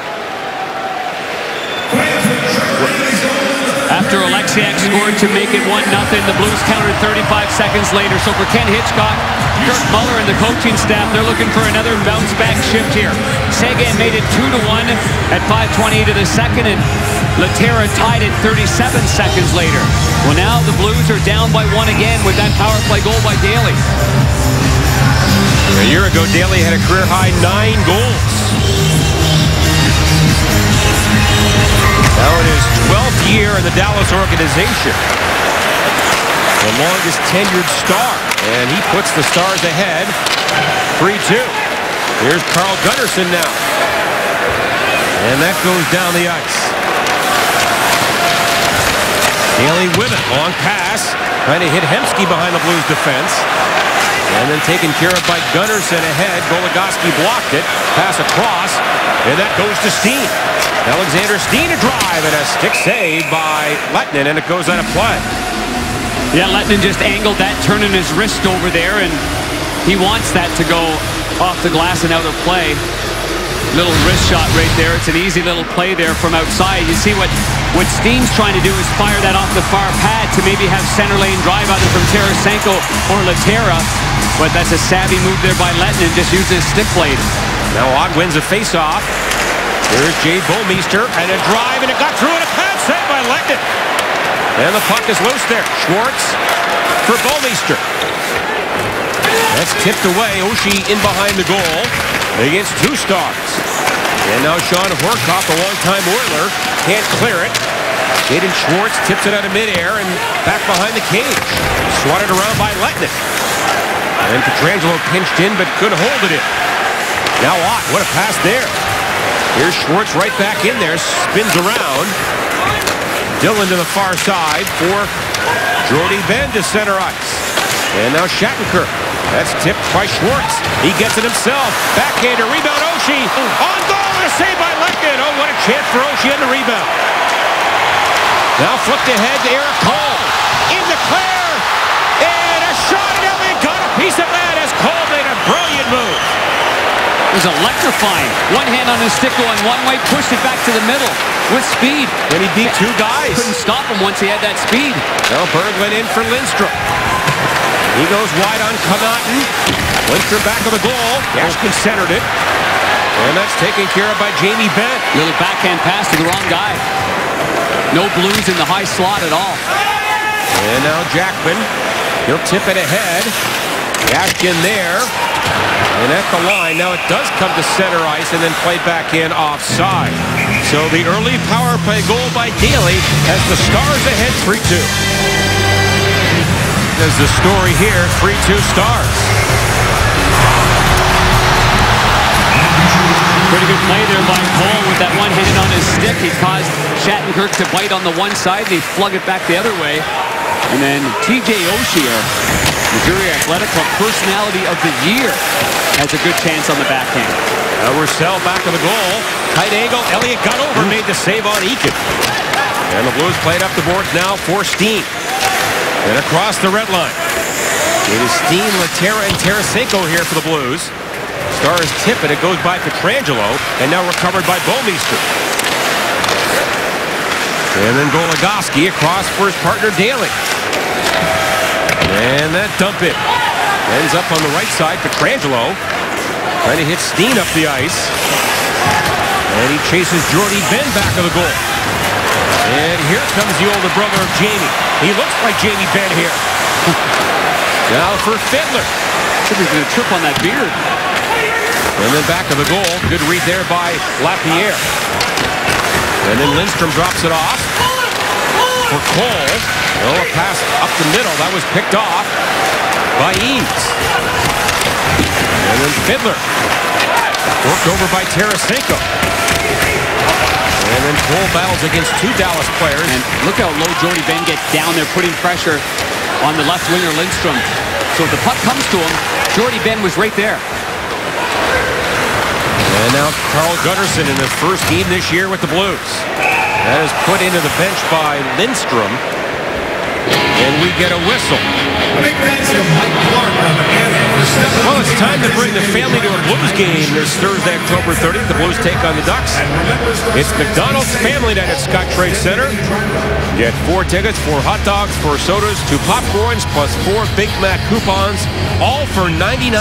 S5: After Oleksiak scored to make it 1-0, the Blues countered 35 seconds later. So for Ken Hitchcock, Kirk Muller, and the coaching staff, they're looking for another bounce-back shift here. Seguin made it 2-1 at 5:20 to the second, and Laterra tied it 37 seconds later. Well, now the Blues are down by 1 again with that power play goal by Daly.
S4: A year ago, Daly had a career-high 9 goals. Now in his 12th year in the Dallas organization. The longest tenured Star. And he puts the Stars ahead. 3-2. Here's Carl Gunnarsson now. And that goes down the ice. Daly with it. Long pass. Trying to hit Hemsky behind the Blues defense. And then taken care of by Gunnarsson ahead. Goligoski blocked it. Pass across. And that goes to Steen. Alexander Steen a drive and a stick save by Lehtinen, and it goes out of play.
S5: Yeah, Lehtinen just angled that, turning his wrist over there, and he wants that to go off the glass and out of play. Little wrist shot right there. It's an easy little play there from outside. You see what Steen's trying to do is fire that off the far pad to maybe have center lane drive either from Tarasenko or Laterra. But that's a savvy move there by Lehtinen, just using his stick blade.
S4: Now Ott wins a face-off. Here's Jay Bouwmeester, and a drive, and it got through, and a pass set by Lehtinen. And the puck is loose there. Schwartz for Bouwmeester. That's tipped away. Oshie in behind the goal against two Stars. And now Sean Horcoff, a longtime Oiler, can't clear it. Jaden Schwartz tips it out of midair and back behind the cage. Swatted around by Lehtinen. And Pietrangelo pinched in but couldn't hold it in. Now Ott, what a pass there. Here's Schwartz right back in there, spins around. Dillon to the far side for Jordie Benn to center ice. And now Shattenkirk. That's tipped by Schwartz. He gets it himself. Backhander, rebound, Oshie. On goal, and a save by Lehtinen. Oh, what a chance for Oshie on the rebound. Now flipped ahead to Erik Cole. In the clear. And a shot, and Elliott got a piece of that as Cole made a brilliant move.
S5: It was electrifying. One hand on his stick going one way, pushed it back to the middle with speed.
S4: And he beat two guys.
S5: Couldn't stop him once he had that speed.
S4: Now Berg went in for Lindstrom. He goes wide on Connaughton. Lindstrom back of the goal. Ashkin centered it. And that's taken care of by Jamie Benn.
S5: Little backhand pass to the wrong guy. No Blues in the high slot at all.
S4: And now Jackman. He'll tip it ahead. Ashkin there. And at the line. Now it does come to center ice and then played back in offside. So the early power play goal by Daly has the Stars ahead 3-2. There's the story here, 3-2 Stars.
S5: Pretty good play there by Cole with that one hand on his stick. He caused Shattenkirk to bite on the one side, and he flung it back the other way. And then TJ Oshie, Missouri Athletic Club Personality of the Year, has a good chance on the backhand.
S4: Now Roussel back of the goal. Tight angle. Elliott got over, made the save on Eakin. And the Blues played up the boards now for Steen. And across the red line. It is Steen, Laterra, and Tarasenko here for the Blues. Stars tip it. It goes by Pietrangelo. And now recovered by Bouwmeester. And then Goligoski across for his partner Daly. And that dump it ends up on the right side. Pietrangelo trying to hit Steen up the ice. And he chases Jordie Benn back of the goal. And here comes the older brother of Jamie. He looks like Jamie Benn here. Now for Fiddler.
S5: I think he's going to trip on that beard.
S4: And then back of the goal. Good read there by Lapierre. And then Lindstrom drops it off for Cole. Oh, a pass up the middle. That was picked off by Eames. And then Fiddler. Worked over by Tarasenko. And then Cole battles against two Dallas players.
S5: And look how low Jordie Benn gets down there, putting pressure on the left winger Lindstrom. So if the puck comes to him, Jordie Benn was right there.
S4: And now Carl Gunnarsson in his first game this year with the Blues. That is put into the bench by Lindstrom. And we get a whistle. Well, it's time to bring the family to a Blues game this Thursday, October 30th. The Blues take on the Ducks. It's McDonald's Family Night at Scott Trade Center. Get 4 tickets, 4 hot dogs, 4 sodas, 2 popcorns, plus 4 Big Mac coupons, all for $99.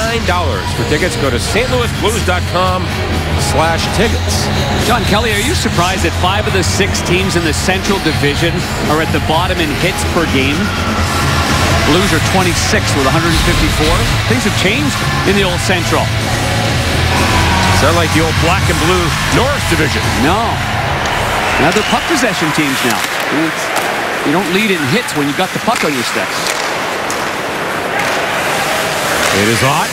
S4: For tickets, go to stlouisblues.com/tickets.
S5: John Kelly, are you surprised that 5 of the 6 teams in the Central Division are at the bottom in hits per game? Blues are 26th with 154. Things have changed in the old Central.
S4: Sound like the old black and blue North Division.
S5: No. Now they're puck possession teams now. You don't lead in hits when you've got the puck on your stick.
S4: It is Ott,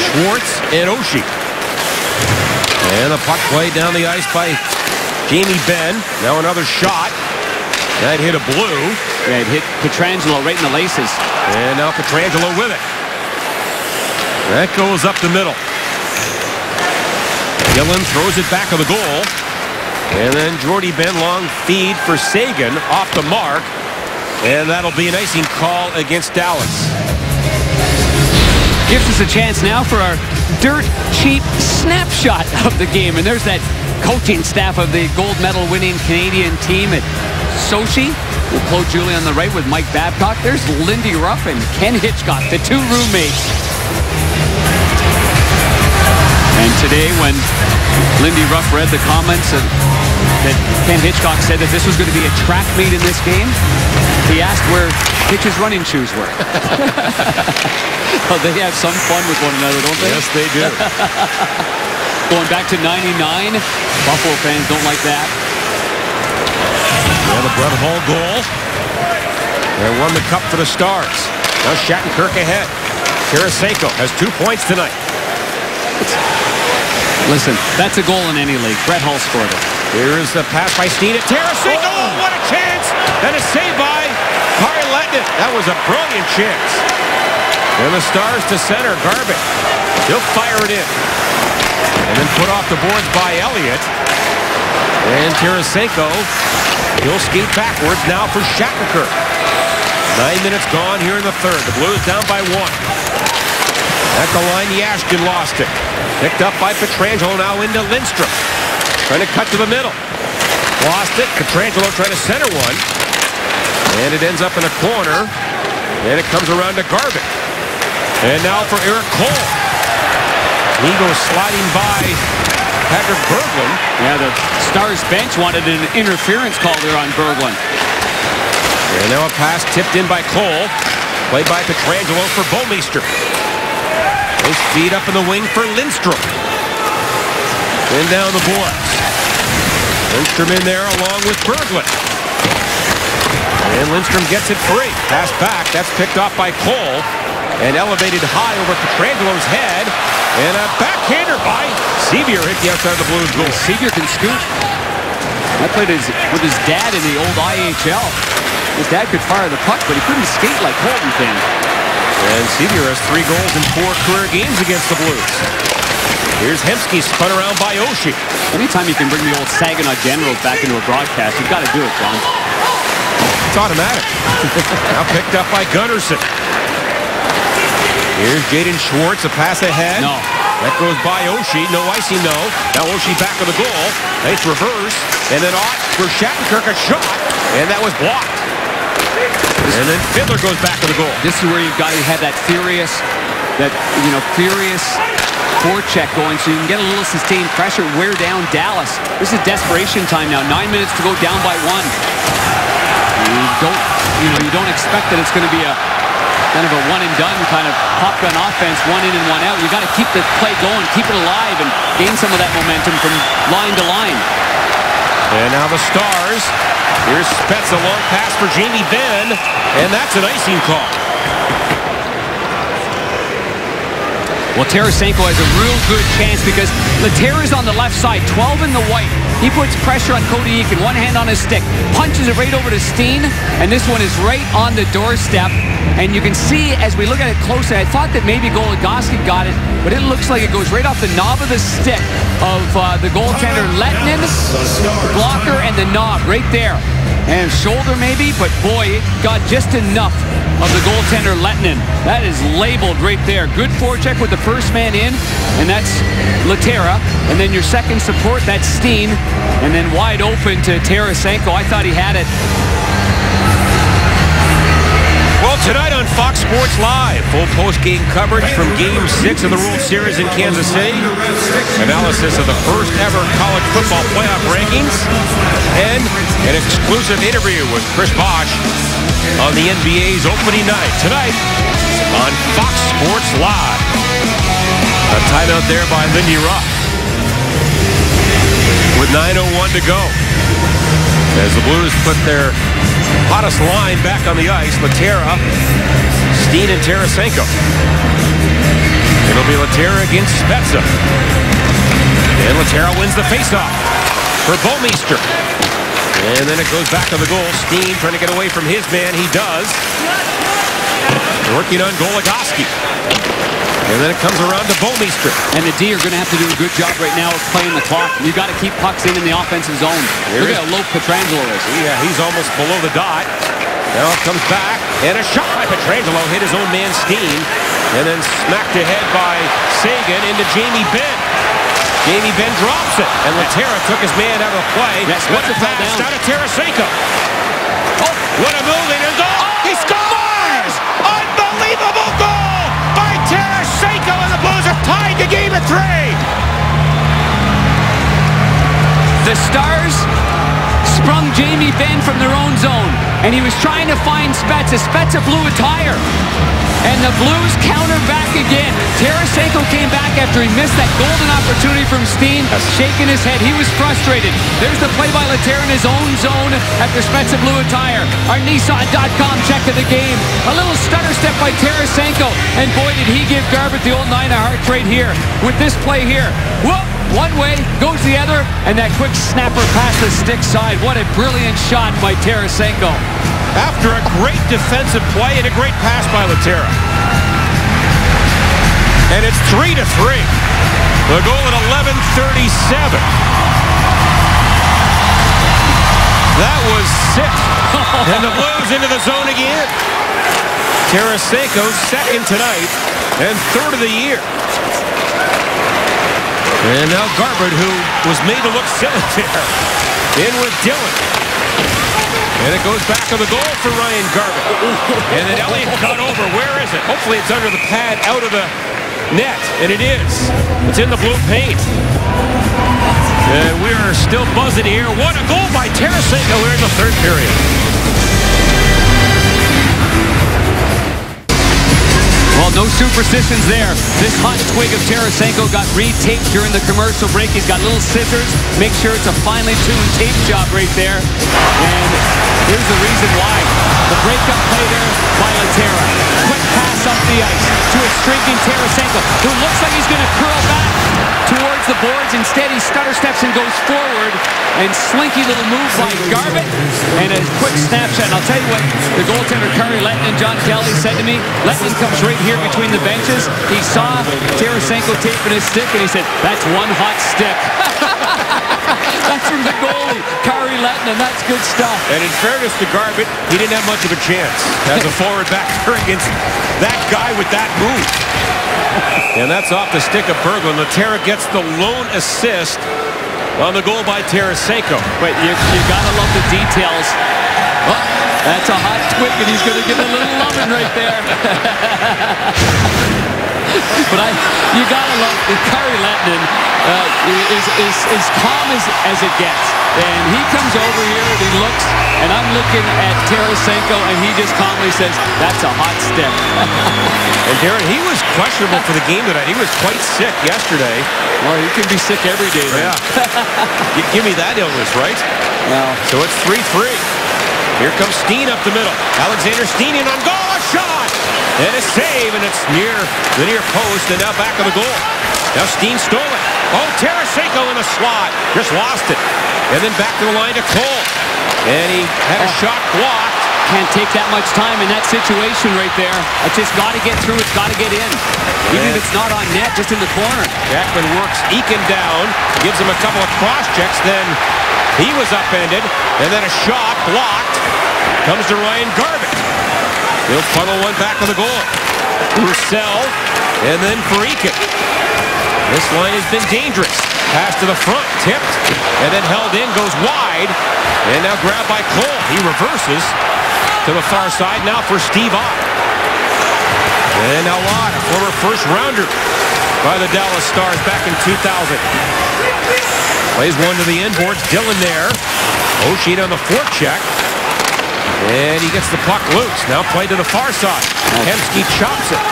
S4: Schwartz, and Oshie. And the puck played down the ice by Jamie Benn. Now another shot. That hit a blue.
S5: Yeah, it hit Pietrangelo right in the laces.
S4: And now Pietrangelo with it. That goes up the middle. Gillen throws it back of the goal. And then Jordy Ben long feed for Seguin off the mark. And that'll be an icing call against Dallas.
S5: Gives us a chance now for our dirt cheap snapshot of the game. And there's that coaching staff of the gold medal winning Canadian team at Sochi. With Claude Julien on the right with Mike Babcock. There's Lindy Ruff and Ken Hitchcock, the two roommates. And today when Lindy Ruff read the comments that Ken Hitchcock said that this was going to be a track meet in this game, he asked where Hitch's running shoes were. Well, they have some fun with one another, don't they?
S4: Yes, they do.
S5: Going back to 99, Buffalo fans don't like that.
S4: Yeah, the Brett Hull goal. They won the cup for the Stars. Now Shattenkirk ahead. Tarasenko has 2 points tonight.
S5: Listen, that's a goal in any league. Brett Hull scored it.
S4: Here is the pass by Steen at Tarasenko. Oh, what a chance! And a save by Kari Lehtinen. That was a brilliant chance. And the Stars to center. Garvin. He'll fire it in. And then put off the boards by Elliott. And Tarasenko, he'll skate backwards now for Shattenkirk. 9 minutes gone here in the third. The Blues down by 1. At the line, Yashkin lost it. Picked up by Pietrangelo, now into Lindstrom. Trying to cut to the middle. Lost it. Pietrangelo trying to center one. And it ends up in a corner. And it comes around to Garvin. And now for Erik Cole. He goes sliding by Patrick Berglund.
S5: Yeah, the Stars bench wanted an interference call there on Berglund.
S4: And now a pass tipped in by Cole. Played by Pietrangelo for Bouwmeester. Nice feed up in the wing for Lindstrom. And down the boards. Lindstrom in there along with Berglund. And Lindstrom gets it free. Pass back. That's picked off by Cole. And elevated high over Petrangelo's head. And a backhander by Sevier hit the outside of the Blues goal.
S5: Sevier can scoot. I played with his dad in the old IHL. His dad could fire the puck, but he couldn't skate like Colton can.
S4: And Sevier has 3 goals in 4 career games against the Blues. Here's Hemsky spun around by Oshie.
S5: Anytime you can bring the old Saginaw Generals back into a broadcast, you've got to do it, John.
S4: It's automatic. Now picked up by Gunnarsson. Here's Jaden Schwartz, a pass ahead.
S5: No.
S4: That goes by Oshie. No icing, no. Now Oshie back of the goal. Nice reverse. And then Ott for Shattenkirk, a shot. And that was blocked. And then Fiddler goes back to the goal.
S5: This is where you've got to have that furious forecheck going so you can get a little sustained pressure, wear down Dallas. This is desperation time now. 9 minutes to go, down by 1. You don't expect that it's going to be a kind of a one and done kind of pop gun offense, 1 in and 1 out. You got to keep the play going, keep it alive, and gain some of that momentum from line to line.
S4: And now the Stars. Here's Spets, a long pass for Jamie Benn, and that's an icing call.
S5: Well, Tarasenko has a real good chance because Lehtera's on the left side, 12 in the white. He puts pressure on Cody Eakin, one hand on his stick, punches it right over to Steen, and this one is right on the doorstep. And you can see as we look at it closely, I thought that maybe Goligoski got it, but it looks like it goes right off the knob of the stick of the goaltender Lehtinen, the blocker, and the knob right there. And shoulder maybe, but boy, it got just enough of the goaltender Lehtinen. That is labeled right there. Good forecheck with the first man in, and that's Lehtera. And then your second support, that's Steen. And then wide open to Tarasenko. I thought he had it.
S4: Well, tonight on Fox Sports Live, full post-game coverage from Game 6 of the World Series in Kansas City. Analysis of the first ever college football playoff rankings. And an exclusive interview with Chris Bosh on the NBA's opening night. Tonight on Fox Sports Live. A timeout there by Lindy Ruff. With 9:01 to go. As the Blues put their hottest line back on the ice, Lehtera, Steen, and Tarasenko. It'll be Lehtera against Spezza. And Lehtera wins the faceoff for Bouwmeester. And then it goes back to the goal. Steen trying to get away from his man. He does. Working on Goligoski. And then it comes around to Bouwmeester.
S5: And the D are going to have to do a good job right now of playing the clock. You've got to keep pucks in the offensive zone. Look at how low Pietrangelo is.
S4: Yeah, he's almost below the dot. Now it comes back, and a shot by Pietrangelo. Hit his own man Steen, and then smacked ahead by Seguin into Jamie Benn. Jamie Benn drops it, and Lehtera took his man out of the play.
S5: Yes,
S4: what a pass out of Tarasenko. Oh, what a move, and a goal! He scores! Unbelievable goal by Tarasenko, and the Blues are tied the game at 3.
S5: The Stars sprung Jamie Benn from their own zone, and he was trying to find Spezza. Spezza blew a tire, and the Blues countered back again. Tarasenko came back after he missed that golden opportunity from Steen, shaking his head. He was frustrated. There's the play by Lehtera in his own zone after Spezza blew a tire. Our Nissan.com check of the game. A little stutter step by Tarasenko, and boy, did he give Garbutt the old 9 of hearts right here with this play here. Whoop! One way, goes the other, and that quick snapper past the stick side. What a brilliant shot by Tarasenko.
S4: After a great defensive play and a great pass by Lehtera. And it's 3-3. The goal at 11:37. That was sick. And the Blues into the zone again. Tarasenko second tonight and third of the year. And now Garbutt, who was made to look silly there, in with Dillon. And it goes back to the goal for Ryan Garbutt. And then Elliott got over. Where is it? Hopefully it's under the pad, out of the net. And it is. It's in the blue paint. And we are still buzzing here. What a goal by Tarasenko here in the third period.
S5: Well, no superstitions there. This hot twig of Tarasenko got retaped during the commercial break. He's got little scissors. Make sure it's a finely tuned tape job right there. And here's the reason why. The breakup play there by Lehtera. Quick pass up the ice to a streaking Tarasenko, who looks like he's going to curl back towards the boards. Instead, he stutter steps and goes forward. And slinky little move by Garbutt. And a quick snapshot. And I'll tell you what, the goaltender Kari Lehtonen and John Kelly said to me, Lehtonen comes right here between the benches. He saw Tarasenko taping his stick, and he said, that's one hot stick. That's from the goalie, Kari Lehtonen. That's good stuff.
S4: And in fairness to Garbutt, he didn't have much of a chance as a forward back against that guy with that move. And that's off the stick of Berglund. Lehtera gets the lone assist on the goal by Tarasenko.
S5: But you gotta love the details. Oh, that's a hot twig, and he's gonna give it a little loving right there. But you gotta love Kari Lehtonen is calm as it gets. And he comes over here and he looks, and I'm looking at Tarasenko, and he just calmly says, that's a hot stick.
S4: And Darren, he was questionable for the game tonight. He was quite sick yesterday.
S5: Well, he can be sick every day, man.
S4: Yeah. Give me that illness, right?
S5: Well,
S4: so it's 3-3. Here comes Steen up the middle. Alexander Steen in on goal. A shot! And a save, and it's near the near post, and now back of the goal. Now Steen stole it. Oh, Tarasenko in the slot. Just lost it. And then back to the line to Cole. And he had a shot blocked.
S5: Can't take that much time in that situation right there. It's just got to get through. It's got to get in. Even if it's not on net, just in the corner.
S4: Jackman works Eakin down. Gives him a couple of cross checks. Then he was upended. And then a shot blocked. Comes to Ryan Garbutt. He'll funnel one back to the goal. Roussel. And then for Eakin. This line has been dangerous. Pass to the front, tipped, and then held in, goes wide, and now grabbed by Cole. He reverses to the far side now for Steve Ott. And now Ott, a former first-rounder by the Dallas Stars back in 2000. Plays one to the inboards, Dillon there. Oshie on the forecheck. And he gets the puck loose. Now play to the far side. Hemsky chops it.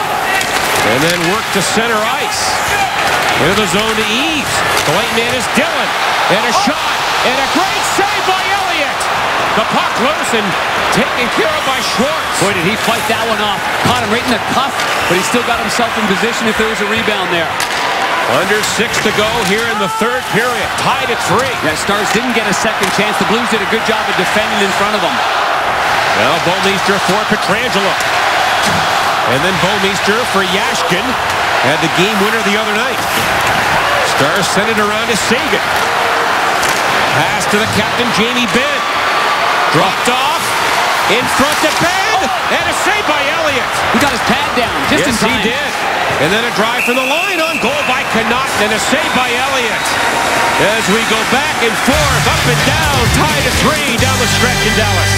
S4: And then work to center ice. Into the zone to Eaves. The late man is Dillon. And a shot. And a great save by Elliott. The puck loose and taken care of by Schwartz.
S5: Boy, did he fight that one off. Caught him right in the cuff, but he still got himself in position if there was a rebound there.
S4: Under 6 to go here in the third period. Tied at 3.
S5: Yeah, Stars didn't get a second chance. The Blues did a good job of defending in front of them.
S4: Now Bouwmeester for Pietrangelo. And then Bouwmeester for Yashkin. Had the game winner the other night. Stars send it around to Sagan. Pass to the captain, Jamie Benn. Dropped off. In front to Benn. And a save by Elliott.
S5: He got his pad down just in time.
S4: Yes, he did. And then a drive from the line on goal by Connaughton. And a save by Elliott. As we go back and forth, up and down, tied at 3 down the stretch in Dallas.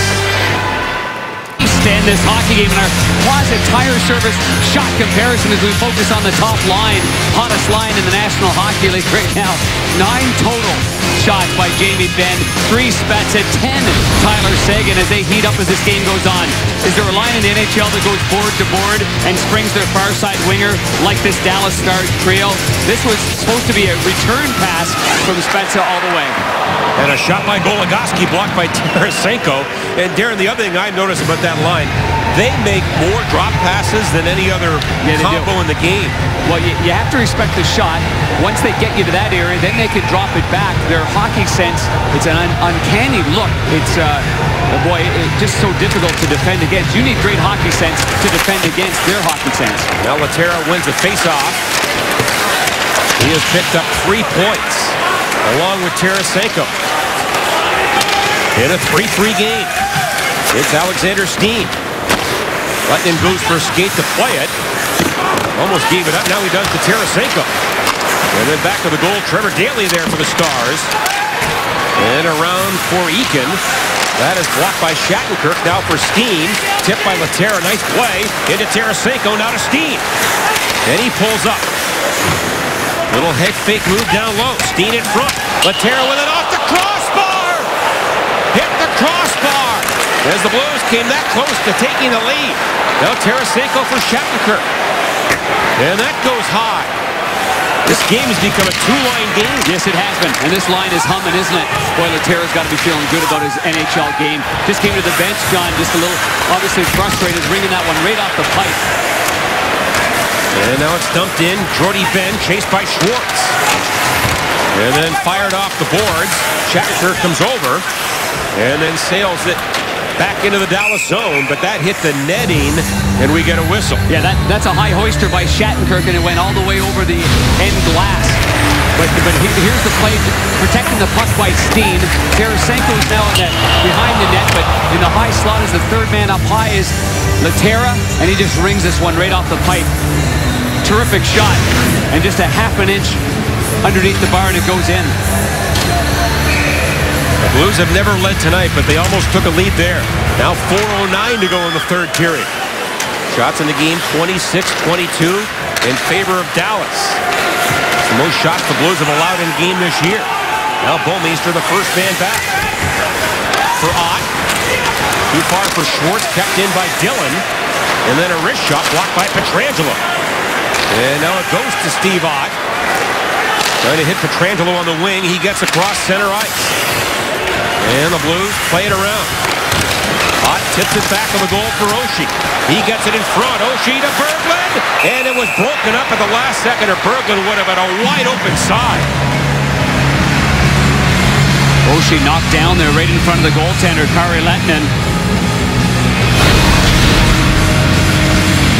S5: Stand this hockey game in our Closet Tire Service shot comparison as we focus on the top line, hottest line in the National Hockey League right now. 9 total shots by Jamie Benn, 3 Spezza, 10 Tyler Seguin as they heat up as this game goes on. Is there a line in the NHL that goes board to board and springs their far side winger like this Dallas Star trio? This was supposed to be a return pass from Spezza all the way.
S4: And a shot by Goligoski blocked by Tarasenko. And Darren, the other thing I noticed about that line, they make more drop passes than any other combo in the game.
S5: Well, you have to respect the shot. Once they get you to that area, then they can drop it back. Their hockey sense, it's an uncanny look. It's, boy, it's just so difficult to defend against. You need great hockey sense to defend against their hockey sense.
S4: Now Laterra wins the faceoff. He has picked up 3 points, along with Tarasenko. In a 3-3 game, it's Alexander Steen. Letnin goes for a skate to play it. Almost gave it up. Now he does to Tarasenko. And then back to the goal. Trevor Daley there for the Stars. And around for Eakin. That is blocked by Shattenkirk. Now for Steen. Tipped by Laterra. Nice play. Into Tarasenko. Now to Steen. And he pulls up. Little head fake move down low. Steen in front. Laterra with it off the crossbar. Hit the crossbar. As the Blues came that close to taking the lead. Now Tarasenko for Shattenkirk. And that goes high. This game has become a 2-line game.
S5: Yes, it has been. And this line is humming, isn't it? Boy, Laterra's got to be feeling good about his NHL game. Just came to the bench, John, just a little, obviously frustrated, ringing that one right off the pipe.
S4: And now it's dumped in. Jordy Benn chased by Schwartz. And then fired off the boards. Shattenkirk comes over. And then sails it back into the Dallas zone, but that hit the netting, and we get a whistle.
S5: Yeah, that's a high hoister by Shattenkirk, and it went all the way over the end glass. But here's the play, protecting the puck by Steen. Tarasenko's now behind the net, but in the high slot as the third man up high is Laterra, and he just rings this one right off the pipe. Terrific shot, and just a half an inch underneath the bar, and it goes in.
S4: The Blues have never led tonight, but they almost took a lead there. Now 4:09 to go in the third period. Shots in the game, 26-22 in favor of Dallas. It's the most shots the Blues have allowed in a game this year. Now Bouwmeester, the first man back. For Ott. Too far for Schwartz, kept in by Dillon. And then a wrist shot blocked by Pietrangelo. And now it goes to Steve Ott. Trying to hit Pietrangelo on the wing. He gets across center ice. And the Blues play it around. Ott tips it back on the goal for Oshie. He gets it in front. Oshie to Berglund. And it was broken up at the last second, or Berglund would have had a wide open side.
S5: Oshie knocked down there right in front of the goaltender, Kari Lehtinen.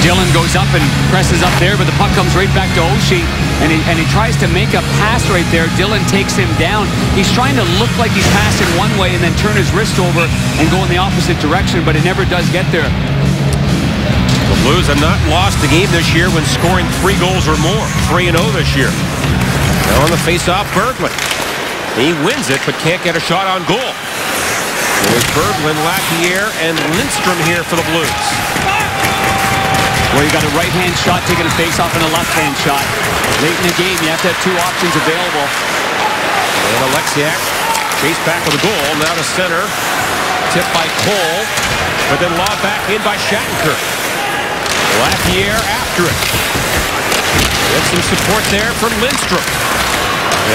S5: Dillon goes up and presses up there, but the puck comes right back to Oshie, and he tries to make a pass right there. Dillon takes him down. He's trying to look like he's passing one way and then turn his wrist over and go in the opposite direction, but it never does get there.
S4: The Blues have not lost the game this year when scoring 3 goals or more. 3-0 this year. Now on the face-off, Berglund. He wins it, but can't get a shot on goal. There's Berglund, Lapierre, and Lindstrom here for the Blues.
S5: Well, you got a right-hand shot taking a face-off and a left-hand shot. Late in the game, you have to have 2 options available.
S4: And Alexiak chased back with a goal. Now to center. Tipped by Cole. But then lobbed back in by Shattenkirk. Lapierre after it. Gets some support there from Lindstrom.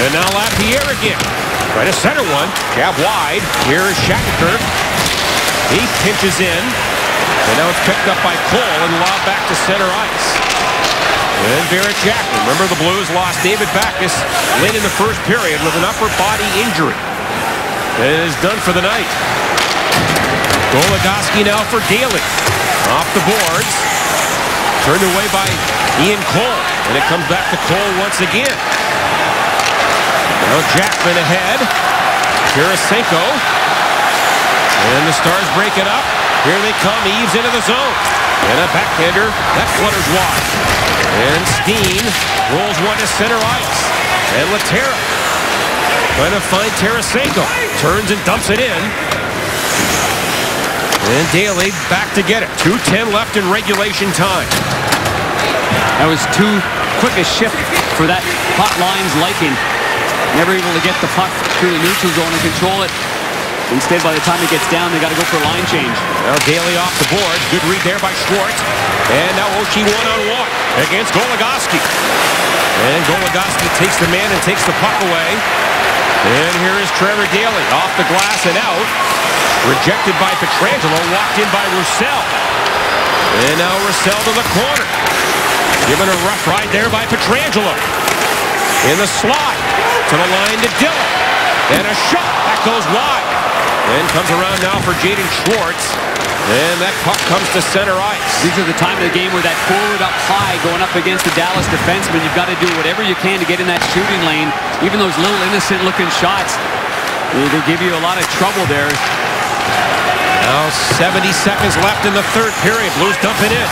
S4: And now Lapierre again. Try to center one. Jab wide. Here is Shattenkirk. He pinches in. And now it's picked up by Cole and lobbed back to center ice. And Barrett Jackman. Remember, the Blues lost David Backes late in the first period with an upper body injury. And it is done for the night. Goligoski now for Daley. Off the boards. Turned away by Ian Cole. And it comes back to Cole once again. Now Jackman ahead. Tarasenko. And the Stars break it up. Here they come. Eaves into the zone. And a backhander. That flutters wide. And Steen rolls one to center ice. And Laterra trying to find Tarasenko. Turns and dumps it in. And Daly back to get it. 2:10 left in regulation time.
S5: That was too quick a shift for that hot line's liking. Never able to get the puck through the neutral zone and control it. Instead, by the time it gets down, they got to go for a line change.
S4: Now Daly off the board. Good read there by Schwartz. And now Oshie one-on-one against Goligoski. And Goligoski takes the man and takes the puck away. And here is Trevor Daly off the glass and out. Rejected by Pietrangelo. Walked in by Roussel. And now Roussel to the corner. Given a rough ride there by Pietrangelo. In the slide. To the line to Dillon. And a shot. That goes wide. And comes around now for Jaden Schwartz. And that puck comes to center ice.
S5: These are the time of the game where that forward up high going up against the Dallas defenseman. You've got to do whatever you can to get in that shooting lane. Even those little innocent looking shots, they give you a lot of trouble there.
S4: Now 70 seconds left in the third period. Blues dumping in.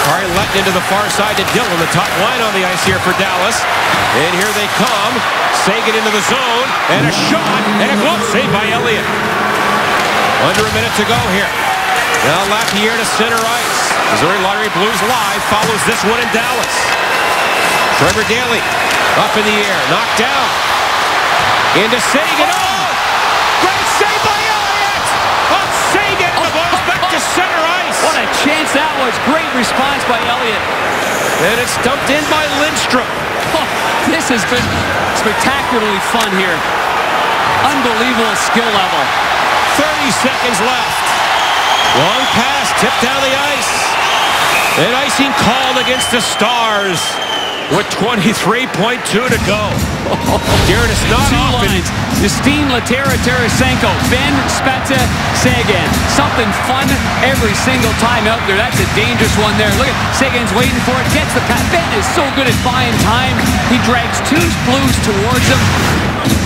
S4: Kari Lehtinen to the far side to Dillon. The top line on the ice here for Dallas. And here they come. Seguin into the zone. And a shot. And a glove save by Elliott. Under a minute to go here. Now Lapierre to center ice. Missouri Lottery Blues Live follows this one in Dallas. Trevor Daly up in the air. Knocked down. Into Seguin. Oh! Great save by Elliott! On Seguin. And the ball's back to center ice.
S5: What a chance that was. Great response by Elliott.
S4: And it's dumped in by Lindstrom.
S5: Oh, this has been spectacularly fun here. Unbelievable skill level.
S4: 30 seconds left. Long pass, tipped down the ice. And icing called against the Stars with 23.2 to go. Darren, it's not
S5: Two
S4: often.
S5: lines. Justine, Laterra, Tarasenko, Ben, Spezza, Seguin. Something fun every single time out there. That's a dangerous one there. Look at Seguin's waiting for it. Gets the pass. Ben is so good at buying time. He drags two Blues towards him.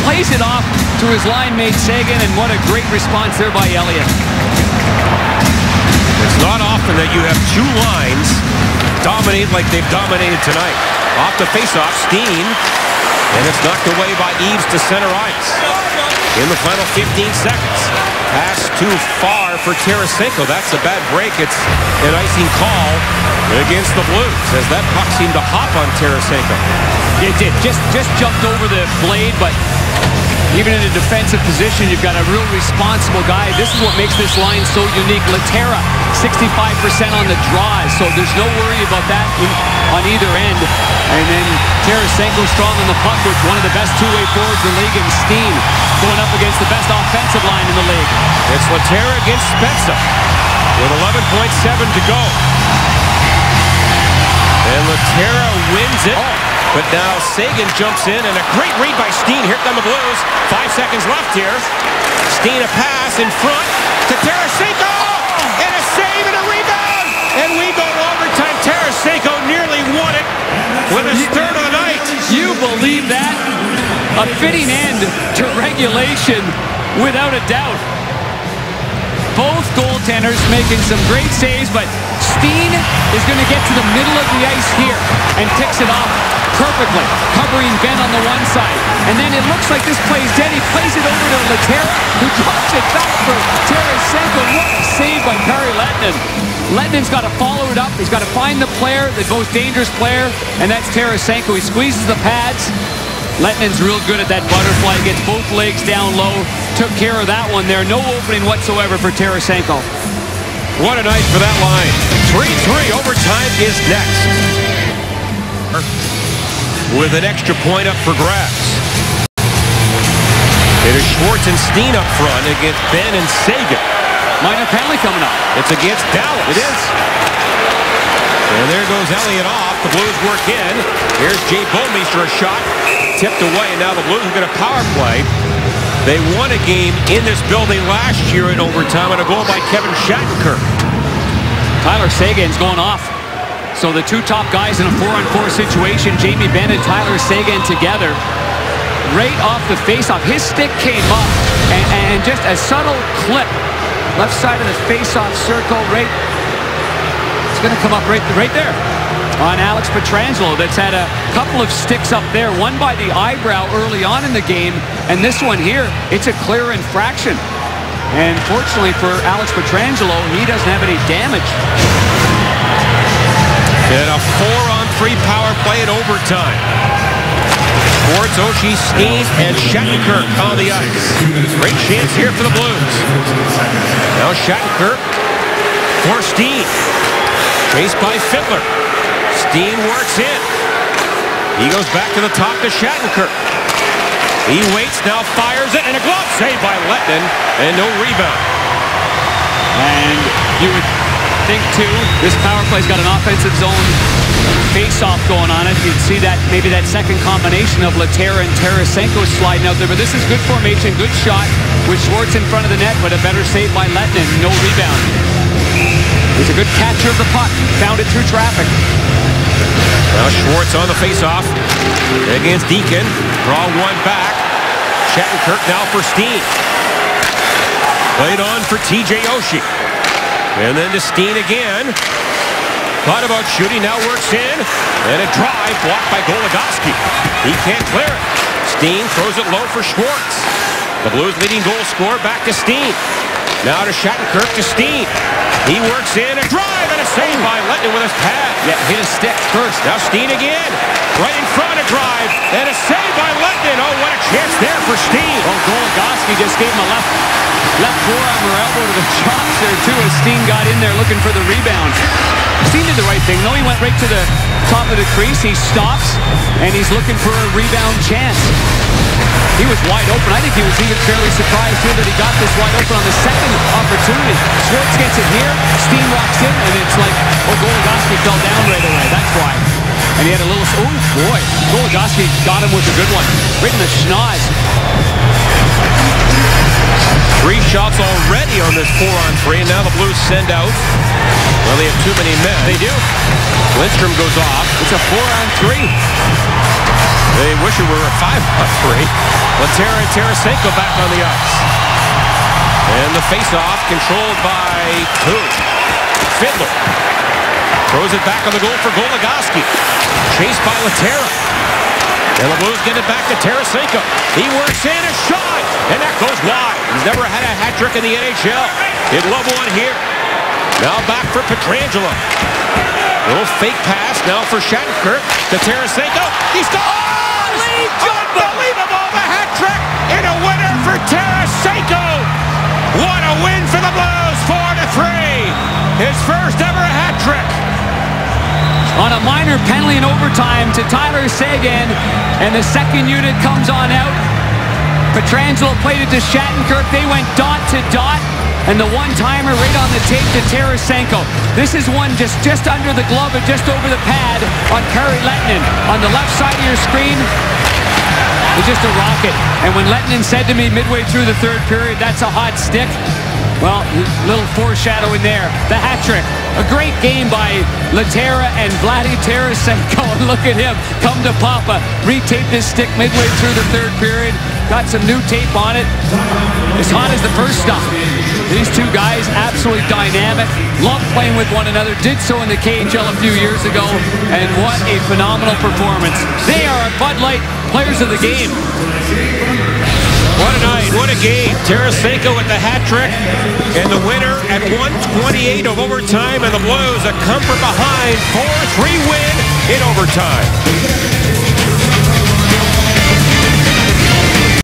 S5: Plays it off to his line mate Seguin, and what a great response there by Elliott.
S4: It's not often that you have two lines dominate like they've dominated tonight. Off the faceoff, Steen. And it's knocked away by Eaves to center ice. In the final 15 seconds. Pass too far for Tarasenko. That's a bad break. It's an icing call against the Blues as that puck seemed to hop on Tarasenko.
S5: It did. Just jumped over the blade, but even in a defensive position, you've got a real responsible guy. This is what makes this line so unique. Laterra, 65% on the draws, so there's no worry about that on either end. And then Tarasenko strong on the puck with one of the best two-way forwards in the league, and Steen going up against the best offensive line in the league.
S4: It's Laterra against Spezza with 11.7 to go. And Laterra wins it. But now Seguin jumps in, and a great read by Steen. Here come the Blues. 5 seconds left here. Steen a pass in front to Tarasenko. And a save and a rebound. And we go to overtime. Tarasenko nearly won it with his third of the night.
S5: You believe that? A fitting end to regulation without a doubt. Both goaltenders making some great saves, but Steen is going to get to the middle of the ice here and picks it off perfectly, covering Ben on the one side. And then it looks like this play's dead. He plays it over to Laterra, who drops it back for Tarasenko. What a save by Kari Lehtinen. Lehtinen's got to follow it up. He's got to find the player, the most dangerous player, and that's Tarasenko. He squeezes the pads. Lehtinen's real good at that butterfly. Gets both legs down low. Took care of that one there. No opening whatsoever for Tarasenko.
S4: What a night for that line. 3-3. Overtime is next. With an extra point up for grabs. It is Schwartz and Steen up front against Ben and Seguin.
S5: Minor penalty coming up.
S4: It's against Dallas.
S5: It is.
S4: And there goes Elliott off. The Blues work in. Here's Jay Bouwmeester, a shot. Tipped away, and now the Blues are going to power play. They won a game in this building last year in overtime on a goal by Kevin Shattenkirk.
S5: Tyler Seguin's going off. So the two top guys in a 4-on-4 situation, Jamie Benn and Tyler Seguin together. Right off the face-off, his stick came up, and just a subtle clip. Left side of the face-off circle, right. It's going to come up right there on Alex Pietrangelo. That's had a couple of sticks up there, one by the eyebrow early on in the game, and this one here, it's a clear infraction. And fortunately for Alex Pietrangelo, he doesn't have any damage.
S4: And a 4-on-3 power play in overtime. Schwartz, Oshie, Steen, and Shattenkirk on the ice. Great chance here for the Blues. Now Shattenkirk for Steen. Chased by Fiddler. Steen works in. He goes back to the top to Shattenkirk. He waits, now fires it, and a glove save by Lettinen, and no rebound.
S5: And you would think, too, this power play's got an offensive zone face-off going on it. You'd see that, maybe that second combination of Lehtera and Tarasenko sliding out there, but this is good formation, good shot with Schwartz in front of the net, but a better save by Lettinen, no rebound. He's a good catcher of the puck, found it through traffic.
S4: Now Schwartz on the face-off against Deacon. Draw one back. Shattenkirk now for Steen. Played on for TJ Oshie. And then to Steen again. Thought about shooting, now works in. And a drive blocked by Goligoski. He can't clear it. Steen throws it low for Schwartz. The Blues leading goal scorer back to Steen. Now to Shattenkirk to Steen. He works in, a drive and a save by Lettinen with his pad.
S5: Yeah, hit a stick first.
S4: Now Steen again. Right in front, a drive and a save by Lettinen. Oh, what a chance there for Steen.
S5: Oh, Goligoski just gave him a left forearm or elbow to the chops there too as Steen got in there looking for the rebound. Steen did the right thing though. He went right to the top of the crease. He stops and he's looking for a rebound chance. He was wide open. I think he was even fairly surprised here that he got this wide open on the second opportunity. Schwartz gets it here. Steen walks in and it's like, oh, Goligoski fell down right away. That's why. And he had a little, oh boy, Goligoski got him with a good one. Right in the schnoz.
S4: 3 shots already on this 4-on-3, and now the Blues send out. Well, they have too many men.
S5: They do.
S4: Lindstrom goes off.
S5: It's a 4-on-3.
S4: They wish it were a 5-on-3. Lehtera and Tarasenko back on the ice. And the face-off controlled by Kuhn. Fiddler throws it back on the goal for Goligoski. Chased by Lehtera. And the Blues get it back to Tarasenko. He works in, a shot, and that goes wide. He's never had a hat trick in the NHL. He'd love one here. Now back for Pietrangelo. Little fake pass now for Shattenkirk to Tarasenko. He scores! Unbelievable! The hat trick and a winner for Tarasenko. What a win for the Blues, 4-3. His first ever hat trick.
S5: On a minor penalty in overtime to Tyler Seguin, and the second unit comes on out. Pietrangelo played it to Shattenkirk. They went dot to dot, and the one-timer right on the tape to Tarasenko. This is one just under the glove and just over the pad on Kari Lettinen. On the left side of your screen, it's just a rocket. And when Lettinen said to me midway through the third period, that's a hot stick, well, little foreshadowing there. The hat trick. A great game by Lehtera and Vladdy Tarasenko. And look at him come to Papa. Retaped his stick midway through the third period. Got some new tape on it. As hot as the first stuff. These two guys absolutely dynamic. Love playing with one another. Did so in the KHL a few years ago. And what a phenomenal performance. They are Bud Light players of the game.
S4: What a night, what a game. Tarasenko with the hat trick, and the winner at 1:28 of overtime, and the Blues a come from behind 4-3 win in overtime.